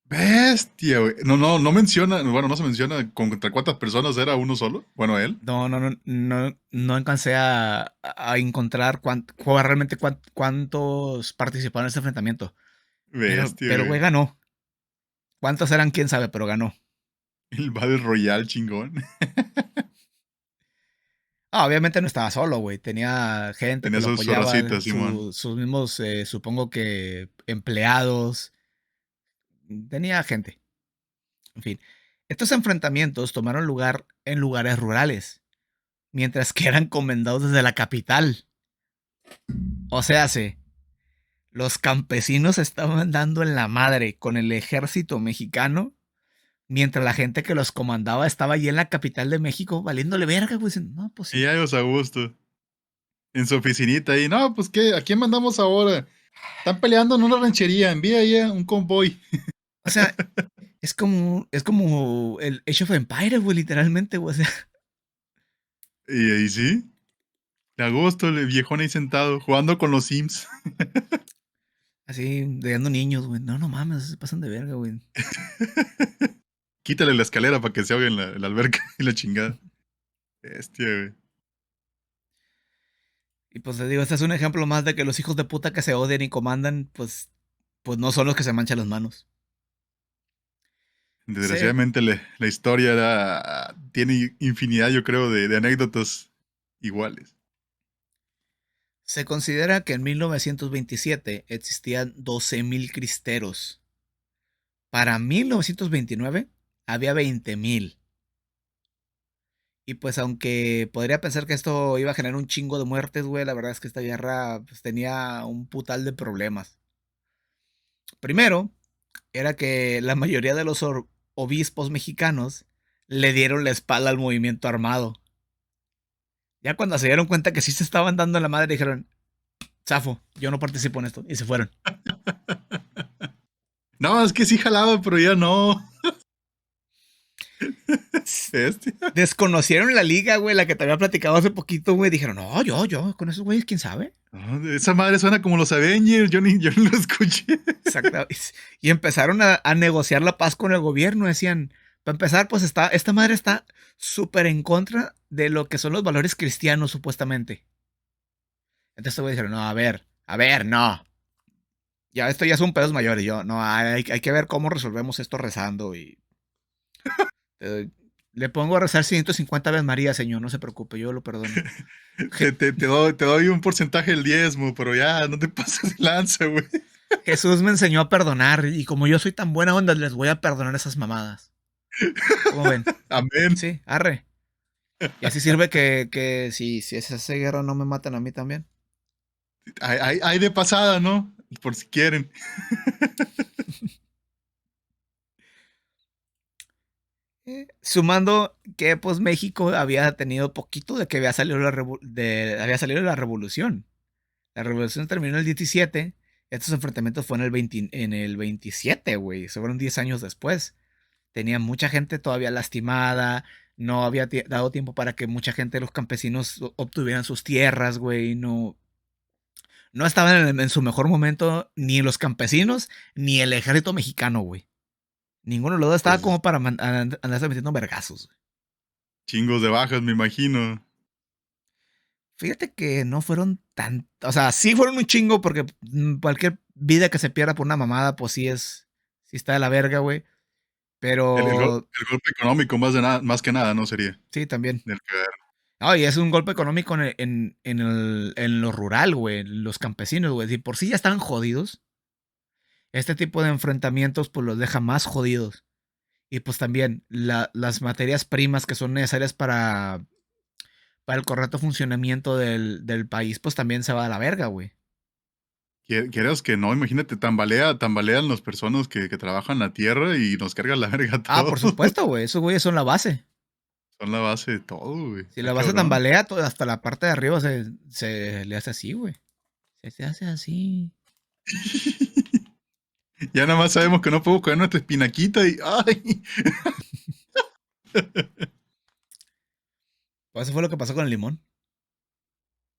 [SPEAKER 2] Bestia, güey. No menciona, bueno, no se menciona contra cuántas personas era uno solo. Bueno, él.
[SPEAKER 1] No alcancé a encontrar realmente cuántos participaron en ese enfrentamiento.
[SPEAKER 2] Bestia,
[SPEAKER 1] Pero, güey,
[SPEAKER 2] güey.
[SPEAKER 1] ganó. ¿Cuántos eran? Quién sabe, pero ganó.
[SPEAKER 2] El Battle Royale chingón.
[SPEAKER 1] Obviamente no estaba solo, güey. Tenía gente que
[SPEAKER 2] Tenía
[SPEAKER 1] lo
[SPEAKER 2] su
[SPEAKER 1] apoyaba,
[SPEAKER 2] racita, Simón.
[SPEAKER 1] sus mismos, supongo que empleados. Tenía gente. En fin. Estos enfrentamientos tomaron lugar en lugares rurales, mientras que eran comendados desde la capital. O sea, Los campesinos estaban dando en la madre con el ejército mexicano, mientras la gente que los comandaba estaba allí en la capital de México valiéndole verga, güey. Diciendo, no, pues
[SPEAKER 2] Y
[SPEAKER 1] sí.
[SPEAKER 2] ya ellos a gusto. En su oficinita ahí. No, pues qué, ¿a quién mandamos ahora? Están peleando en una ranchería. Envía ya un convoy.
[SPEAKER 1] O sea, es como el Age of Empires, güey, literalmente, güey. O sea,
[SPEAKER 2] Y ahí sí. A gusto, el viejón ahí sentado, jugando con los Sims.
[SPEAKER 1] así, dando niños, güey. No, no mames, se pasan de verga, güey.
[SPEAKER 2] Quítale la escalera para que se ahogue en la alberca y la chingada. Bestia, güey.
[SPEAKER 1] Y pues te digo, este es un ejemplo más de que los hijos de puta que se odian y comandan, pues no son los que se manchan las manos. Se,
[SPEAKER 2] Desgraciadamente la historia tiene infinidad, yo creo, de anécdotas iguales.
[SPEAKER 1] se considera que en 1927 existían 12.000 cristeros. Para 1929 había 20.000. Y pues aunque podría pensar que esto iba a generar un chingo de muertes, güey, la verdad es que esta guerra pues, tenía un putal de problemas. Primero, era que la mayoría de los obispos mexicanos le dieron la espalda al movimiento armado. Ya cuando se dieron cuenta que sí se estaban dando en la madre, dijeron, zafo, yo no participo en esto. Y se fueron.
[SPEAKER 2] No, es que sí jalaba, pero ya no. Bestia.
[SPEAKER 1] Desconocieron la liga, güey, la que te había platicado hace poquito, güey. Dijeron, no, yo, con esos güeyes, quién sabe.
[SPEAKER 2] No, esa madre suena como los Avengers, yo ni lo escuché.
[SPEAKER 1] Exacto. Y empezaron a negociar la paz con el gobierno. Decían, para empezar, pues esta madre está súper en contra de lo que son los valores cristianos, supuestamente. Entonces, güey, dijeron, no, a ver, no. Ya, esto ya son pedos mayores. Yo, no, hay que ver cómo resolvemos esto rezando. Y eh, le pongo a rezar 150 veces María, señor, no se preocupe, yo lo perdono.
[SPEAKER 2] Te doy un porcentaje del diezmo, pero ya, no te pases de lanza, güey.
[SPEAKER 1] Jesús me enseñó a perdonar y como yo soy tan buena onda, les voy a perdonar esas mamadas. ¿Cómo ven?
[SPEAKER 2] Amén.
[SPEAKER 1] Sí, arre. Y así sirve que si es esa guerra no me matan a mí también.
[SPEAKER 2] Hay de pasada, ¿no? Por si quieren.
[SPEAKER 1] Sumando que pues México había tenido poquito de que había salido la revolución. La revolución terminó en el 17. Estos enfrentamientos fue en el 27, güey. Se fueron 10 años después. Tenía mucha gente todavía lastimada. No había dado tiempo para que mucha gente de los campesinos obtuvieran sus tierras, güey. No estaban en su mejor momento ni los campesinos ni el ejército mexicano, güey. Ninguno de los dos estaba
[SPEAKER 2] Pues
[SPEAKER 1] como para andarse metiendo vergazos, güey.
[SPEAKER 2] chingos de bajas, me imagino.
[SPEAKER 1] Fíjate que no fueron tan. O sea, sí fueron un chingo porque cualquier vida que se pierda por una mamada, pues sí es. Sí está de la verga, güey. Pero
[SPEAKER 2] El golpe económico más que nada, ¿no? Sería
[SPEAKER 1] sí, también.
[SPEAKER 2] del que
[SPEAKER 1] No, y es un golpe económico en lo rural, güey. Los campesinos, güey. Si por sí ya están jodidos, este tipo de enfrentamientos, pues los deja más jodidos. Y pues también las materias primas que son necesarias para el correcto funcionamiento del país, pues también se va a la verga, güey.
[SPEAKER 2] Quieras que no, imagínate, tambalean las personas que trabajan la tierra y nos cargan la verga
[SPEAKER 1] Ah,
[SPEAKER 2] todo.
[SPEAKER 1] por supuesto, güey. Esos güeyes son la base.
[SPEAKER 2] Son la base de todo, güey.
[SPEAKER 1] Si
[SPEAKER 2] Está
[SPEAKER 1] la base
[SPEAKER 2] cabrón.
[SPEAKER 1] tambalea, hasta la parte de arriba se le hace así, güey. Se hace así.
[SPEAKER 2] Ya nada más sabemos que no podemos coger nuestra espinaquita y. ¡Ay!
[SPEAKER 1] Pues eso fue lo que pasó con el limón.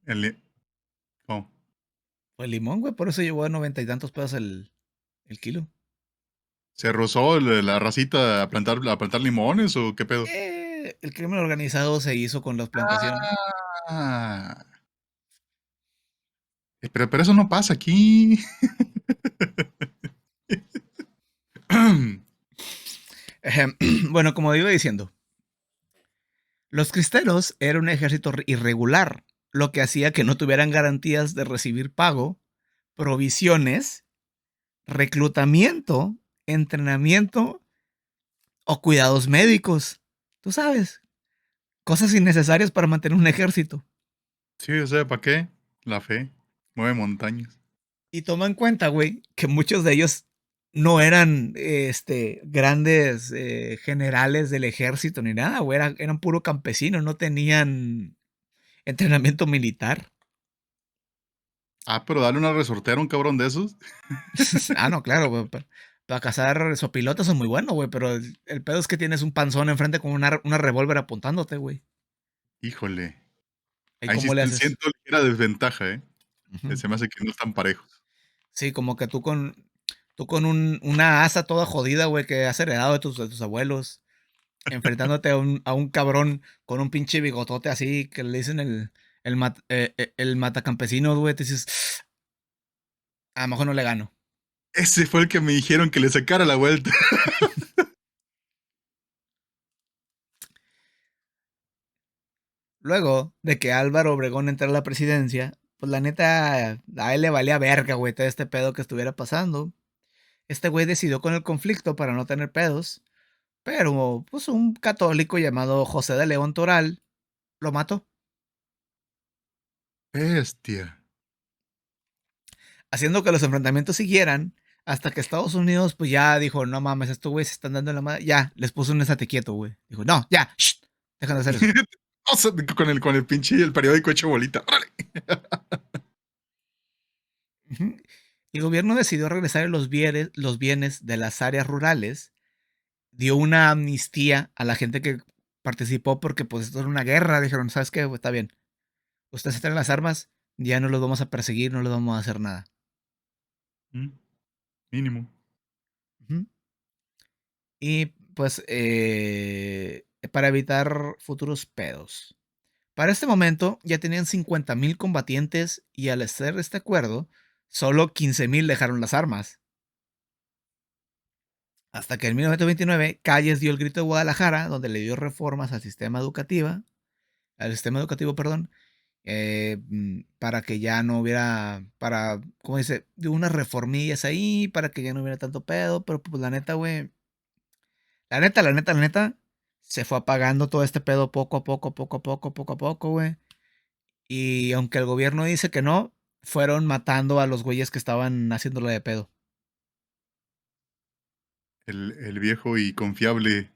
[SPEAKER 2] El- oh,
[SPEAKER 1] Pues el limón, güey, por eso llegó a 90 y tantos pesos el kilo.
[SPEAKER 2] ¿Se rozó la racita a plantar limones o qué pedo?
[SPEAKER 1] El crimen organizado se hizo con las plantaciones.
[SPEAKER 2] Ah, pero eso no pasa aquí.
[SPEAKER 1] Bueno, como iba diciendo, los cristeros eran un ejército irregular, lo que hacía que no tuvieran garantías de recibir pago, provisiones, reclutamiento, entrenamiento o cuidados médicos. Tú sabes, cosas innecesarias para mantener un ejército.
[SPEAKER 2] Sí, o sea, ¿para qué? La fe mueve montañas.
[SPEAKER 1] Y toma en cuenta, güey, que muchos de ellos no eran grandes generales del ejército ni nada, güey. Eran puro campesinos, no tenían entrenamiento militar.
[SPEAKER 2] Ah, pero dale una resortera a un cabrón de esos.
[SPEAKER 1] Ah, no, claro, güey. Para cazar sopilotes son muy buenos, güey. Pero el pedo es que tienes un panzón enfrente con una revólver apuntándote, güey.
[SPEAKER 2] Híjole.
[SPEAKER 1] ¿Y
[SPEAKER 2] Ahí sí
[SPEAKER 1] cómo le haces?
[SPEAKER 2] siento ligera desventaja, ¿eh?
[SPEAKER 1] Ujú.
[SPEAKER 2] Se me hace que no están parejos.
[SPEAKER 1] Sí, como que tú con una asa toda jodida, güey, que has heredado de tus abuelos. Enfrentándote a un cabrón con un pinche bigotote así, que le dicen el matacampesinos, güey, te dices, a lo mejor no le gano.
[SPEAKER 2] Ese fue el que me dijeron que le sacara la vuelta.
[SPEAKER 1] Luego de que Álvaro Obregón entrara a la presidencia, pues la neta, a él le valía verga, güey, todo este pedo que estuviera pasando. Este güey decidió con el conflicto para no tener pedos, pero pues un católico llamado José de León Toral lo mató,
[SPEAKER 2] Bestia.
[SPEAKER 1] haciendo que los enfrentamientos siguieran hasta que Estados Unidos pues ya dijo, no mames, estos güeyes se están dando la madre, ya, les puso un estate quieto, güey. Dijo, no, ya, shh, dejan de hacer eso.
[SPEAKER 2] O sea, con el pinche y el periódico hecho bolita. ¡Órale!
[SPEAKER 1] Ujú. El gobierno decidió regresar los bienes de las áreas rurales, dio una amnistía a la gente que participó porque pues esto era una guerra, dijeron, ¿sabes qué? Está bien, ustedes se traen las armas, ya no los vamos a perseguir, no les vamos a hacer nada.
[SPEAKER 2] Mm, mínimo.
[SPEAKER 1] Ujú. Y pues para evitar futuros pedos. Para este momento ya tenían 50,000 combatientes y al hacer este acuerdo, solo 15,000 dejaron las armas. Hasta que en 1929 Calles dio el grito de Guadalajara, donde le dio reformas al sistema educativo, perdón, para que ya no hubiera, ¿cómo dice? Dio unas reformillas ahí, para que ya no hubiera tanto pedo, pero pues la neta, güey, la neta, se fue apagando todo este pedo poco a poco, poco a poco, poco a poco, güey. Y aunque el gobierno dice que no, fueron matando a los güeyes que estaban haciéndolo de pedo.
[SPEAKER 2] El viejo y confiable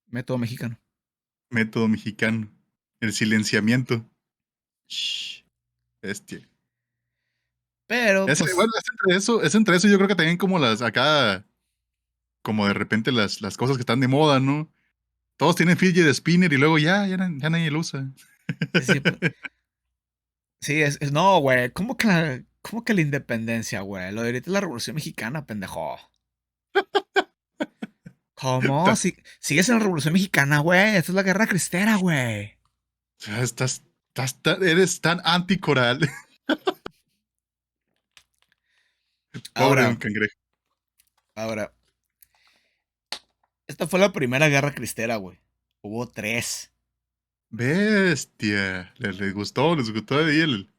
[SPEAKER 1] Método mexicano.
[SPEAKER 2] método mexicano. El silenciamiento. Shh, bestia.
[SPEAKER 1] Pero,
[SPEAKER 2] Bueno,
[SPEAKER 1] pues,
[SPEAKER 2] es entre eso, yo creo que también como las acá, como de repente las cosas que están de moda, ¿no? Todos tienen fidget spinner y luego ya nadie lo usa.
[SPEAKER 1] sí, pues, sí, no, güey, cómo que la independencia, güey? Lo de ahorita es la Revolución Mexicana, pendejo. ¿Cómo?
[SPEAKER 2] Estás,
[SPEAKER 1] Si, sigues en la Revolución Mexicana, güey. Esta es la Guerra Cristera, güey.
[SPEAKER 2] estás, eres tan anticoral. Pobre Don
[SPEAKER 1] Ahora,
[SPEAKER 2] Cangrejo.
[SPEAKER 1] ahora, esta fue la primera Guerra Cristera, güey. Hubo tres.
[SPEAKER 2] Bestia. Les gustó ahí el.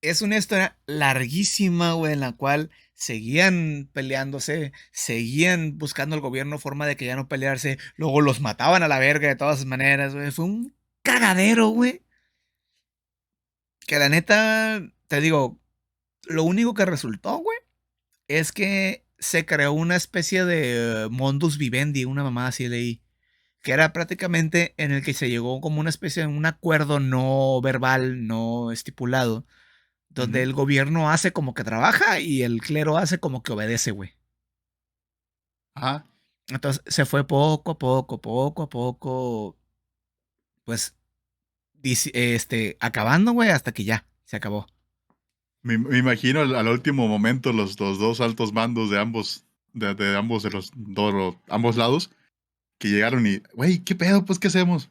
[SPEAKER 1] Es una historia larguísima, güey, en la cual seguían peleándose, seguían buscando el gobierno forma de que ya no pelearse, luego los mataban a la verga de todas maneras, güey. Fue un cagadero, güey. Que la neta, te digo, lo único que resultó, güey, es que se creó una especie de modus vivendi, una mamá así leí, que era prácticamente en el que se llegó como una especie de un acuerdo no verbal, no estipulado, donde
[SPEAKER 2] Ujú.
[SPEAKER 1] el gobierno hace como que trabaja y el clero hace como que obedece, güey.
[SPEAKER 2] Ajá.
[SPEAKER 1] Entonces se fue poco a poco, poco a poco, pues, acabando, güey, hasta que ya, se acabó.
[SPEAKER 2] Me imagino al último momento los dos altos mandos de ambos de ambos lados, que llegaron y, güey, ¿qué pedo? Pues, ¿qué hacemos?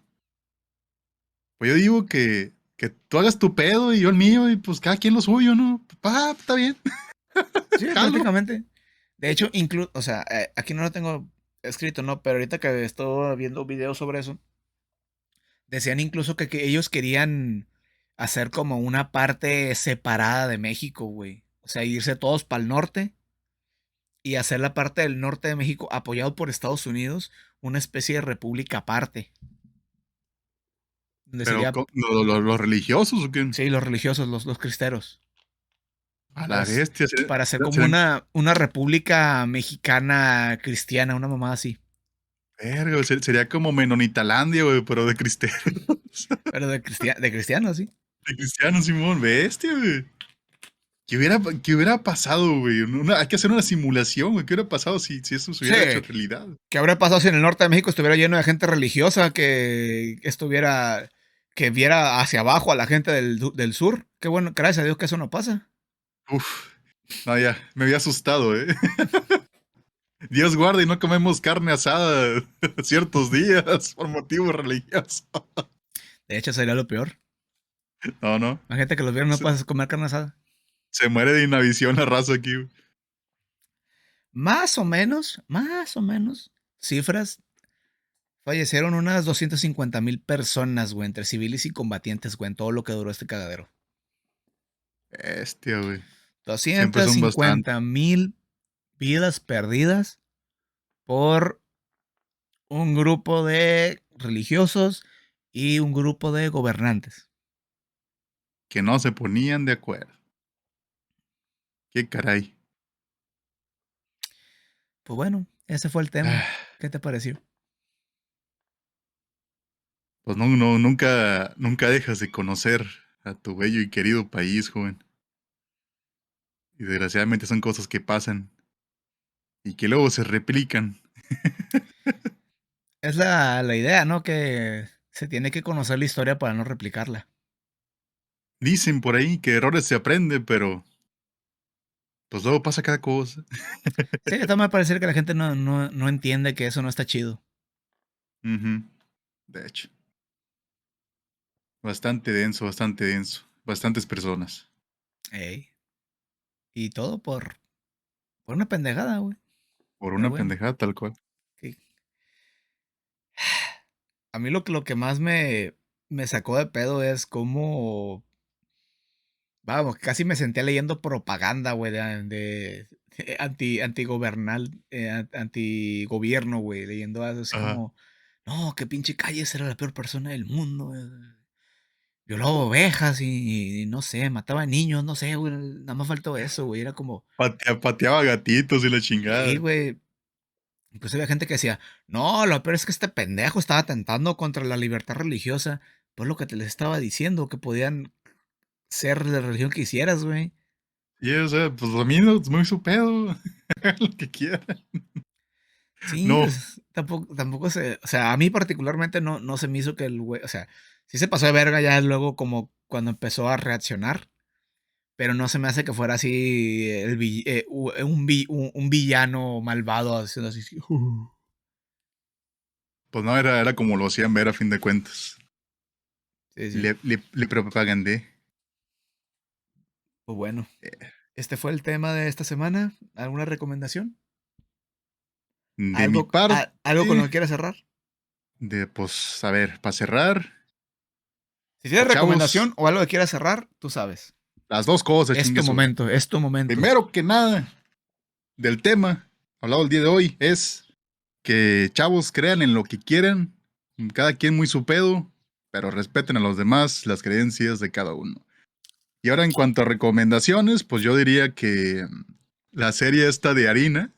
[SPEAKER 2] Pues yo digo que tú hagas tu pedo y yo el mío, y pues cada quien lo suyo, ¿no? Ah, está bien,
[SPEAKER 1] Sí,
[SPEAKER 2] jalo.
[SPEAKER 1] prácticamente. De hecho, incluso, o sea, aquí no lo tengo escrito, ¿no? Pero ahorita que estoy viendo videos sobre eso, decían incluso que ellos querían hacer como una parte separada de México, güey. O sea, irse todos para el norte y hacer la parte del norte de México apoyado por Estados Unidos, una especie de república aparte, donde
[SPEAKER 2] Pero,
[SPEAKER 1] sería,
[SPEAKER 2] ¿los religiosos o qué?
[SPEAKER 1] sí, los religiosos, los cristeros.
[SPEAKER 2] A
[SPEAKER 1] para,
[SPEAKER 2] la bestia.
[SPEAKER 1] para hacer como una república mexicana cristiana, una mamá así.
[SPEAKER 2] Verga, sería como Menonitalandia, güey, pero de cristianos.
[SPEAKER 1] Pero de cristianos, sí.
[SPEAKER 2] De cristianos, Simón, bestia, güey. ¿Qué hubiera pasado, güey? Hay que hacer una simulación, güey. ¿Qué hubiera pasado si eso se
[SPEAKER 1] Sí.
[SPEAKER 2] hubiera hecho realidad?
[SPEAKER 1] ¿Qué habría pasado si en el norte de México estuviera lleno de gente religiosa que viera hacia abajo a la gente del sur? Qué bueno, gracias a Dios que eso no pasa.
[SPEAKER 2] Uf, no, ya, me había asustado, ¿eh? Dios guarde y no comemos carne asada ciertos días por motivos religiosos.
[SPEAKER 1] De hecho, sería lo peor.
[SPEAKER 2] No, no.
[SPEAKER 1] La gente que los viera no puede comer carne asada.
[SPEAKER 2] Se muere de inanición la raza aquí, güey.
[SPEAKER 1] Más o menos, cifras, fallecieron unas 250,000 personas, güey, entre civiles y combatientes, güey, en todo lo que duró este cagadero.
[SPEAKER 2] Bestia, güey. Siempre
[SPEAKER 1] Doscientas
[SPEAKER 2] son bastante.
[SPEAKER 1] cincuenta mil vidas perdidas por un grupo de religiosos y un grupo de gobernantes.
[SPEAKER 2] Que no se ponían de acuerdo. Qué caray.
[SPEAKER 1] Pues bueno, ese fue el tema.
[SPEAKER 2] Ah,
[SPEAKER 1] ¿Qué te pareció?
[SPEAKER 2] pues nunca dejas de conocer a tu bello y querido país, joven. Y desgraciadamente son cosas que pasan y que luego se replican.
[SPEAKER 1] Es la idea, ¿no? Que se tiene que conocer la historia para no replicarla.
[SPEAKER 2] Dicen por ahí que errores se aprende, pero pues luego pasa cada cosa.
[SPEAKER 1] Sí, está mal parecer que la gente no entiende que eso no está chido.
[SPEAKER 2] Ujú. De hecho, bastante denso, bastante denso. Bastantes personas.
[SPEAKER 1] Ey. Y todo por una pendejada, güey.
[SPEAKER 2] Por
[SPEAKER 1] Pero
[SPEAKER 2] una
[SPEAKER 1] bueno,
[SPEAKER 2] pendejada tal cual.
[SPEAKER 1] que- a mí lo que más me sacó de pedo es cómo, vamos, casi me senté leyendo propaganda, güey, de antigobernal, antigobierno, güey, leyendo algo así
[SPEAKER 2] Ajá.
[SPEAKER 1] como, no, qué pinche Calles era la peor persona del mundo, violaba ovejas y no sé, mataba niños, no sé, güey, nada más faltó eso, güey, era como,
[SPEAKER 2] Pateaba gatitos y la
[SPEAKER 1] sí,
[SPEAKER 2] chingada.
[SPEAKER 1] güey. Incluso había gente que decía, no, lo peor es que este pendejo estaba atentando contra la libertad religiosa. Pues lo que te les estaba diciendo, que podían ser de la religión que hicieras, güey.
[SPEAKER 2] Y o sea, pues a mí no es muy su pedo. Lo que quiera.
[SPEAKER 1] Sí,
[SPEAKER 2] No,
[SPEAKER 1] pues, tampoco o sea, a mí particularmente no se me hizo que el güey, o sea, sí se pasó de verga ya luego como cuando empezó a reaccionar, pero no se me hace que fuera así un villano malvado haciendo así.
[SPEAKER 2] pues no, era como lo hacían ver a fin de cuentas.
[SPEAKER 1] Sí, sí.
[SPEAKER 2] Le propagandé.
[SPEAKER 1] Pues bueno, este fue el tema de esta semana. ¿Alguna recomendación?
[SPEAKER 2] De mi parte,
[SPEAKER 1] ¿Algo con lo que quieras cerrar?
[SPEAKER 2] pues, a ver, para cerrar,
[SPEAKER 1] Si tienes
[SPEAKER 2] chavos,
[SPEAKER 1] recomendación o algo que quieras cerrar, tú sabes.
[SPEAKER 2] las dos cosas,
[SPEAKER 1] Es tu
[SPEAKER 2] chingue su madre.
[SPEAKER 1] momento, es tu momento.
[SPEAKER 2] Primero que nada, del tema hablado el día de hoy, es que chavos crean en lo que quieran, cada quien muy su pedo, pero respeten a los demás las creencias de cada uno. Y ahora en cuanto a recomendaciones, pues yo diría que la serie esta de Harina,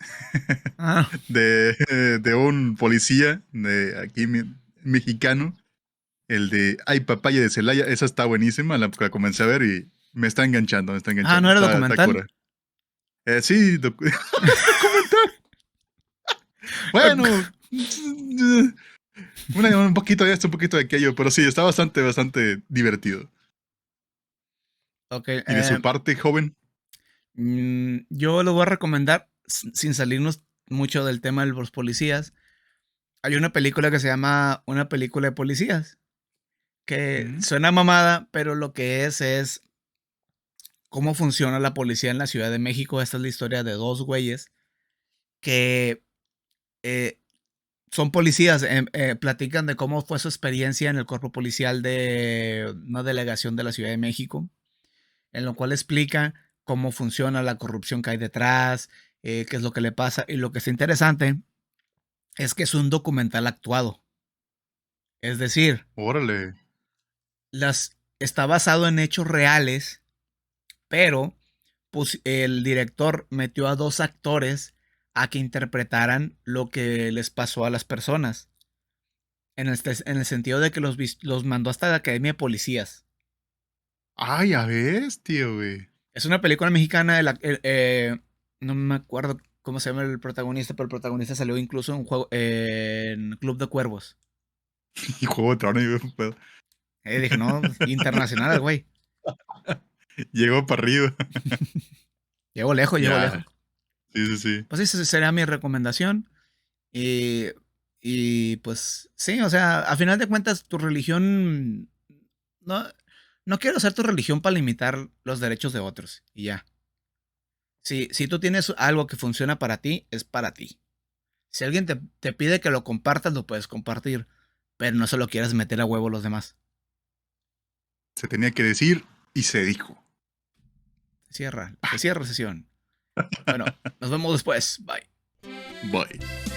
[SPEAKER 1] Ah,
[SPEAKER 2] de un policía de aquí mexicano, el de Ay Papaya de Celaya, esa está buenísima, la comencé a ver y me está enganchando,
[SPEAKER 1] ¿no era
[SPEAKER 2] está
[SPEAKER 1] documental?
[SPEAKER 2] cura. Sí, documental. Bueno, un poquito de esto, un poquito de aquello, pero sí, está bastante divertido.
[SPEAKER 1] Ok,
[SPEAKER 2] Y de su parte, joven,
[SPEAKER 1] yo lo voy a recomendar sin salirnos mucho del tema de los policías. Hay una película que se llama Una película de policías, que
[SPEAKER 2] ¿Mm?
[SPEAKER 1] suena mamada, pero lo que es cómo funciona la policía en la Ciudad de México. Esta es la historia de dos güeyes que eh, son policías, platican de cómo fue su experiencia en el cuerpo policial de una delegación de la Ciudad de México, en lo cual explica cómo funciona la corrupción que hay detrás, qué es lo que le pasa. Y lo que es interesante es que es un documental actuado. Es decir,
[SPEAKER 2] Órale.
[SPEAKER 1] está basado en hechos reales, pero el director metió a dos actores a que interpretaran lo que les pasó a las personas. En el sentido de que los mandó hasta la Academia de Policías.
[SPEAKER 2] Ay, a bestia, güey.
[SPEAKER 1] Es una película mexicana no me acuerdo cómo se llama el protagonista, pero el protagonista salió incluso en un juego en Club de Cuervos.
[SPEAKER 2] Y Juego de Tronos, y güey, pedo.
[SPEAKER 1] Dije, no, internacional, el güey.
[SPEAKER 2] Llegó para arriba.
[SPEAKER 1] Llego lejos, llego lejos.
[SPEAKER 2] Ya. Sí, sí, sí.
[SPEAKER 1] Pues esa sería mi recomendación. Y, y pues sí, o sea, a final de cuentas, tu religión, no, no quiero ser tu religión para limitar los derechos de otros. Y ya. Si tú tienes algo que funciona para ti, es para ti. Si alguien te pide que lo compartas, lo puedes compartir. Pero no se lo quieras meter a huevo a los demás.
[SPEAKER 2] Se tenía que decir y se dijo.
[SPEAKER 1] Se cierra sesión. Bueno, nos vemos después. Bye.
[SPEAKER 2] Bye.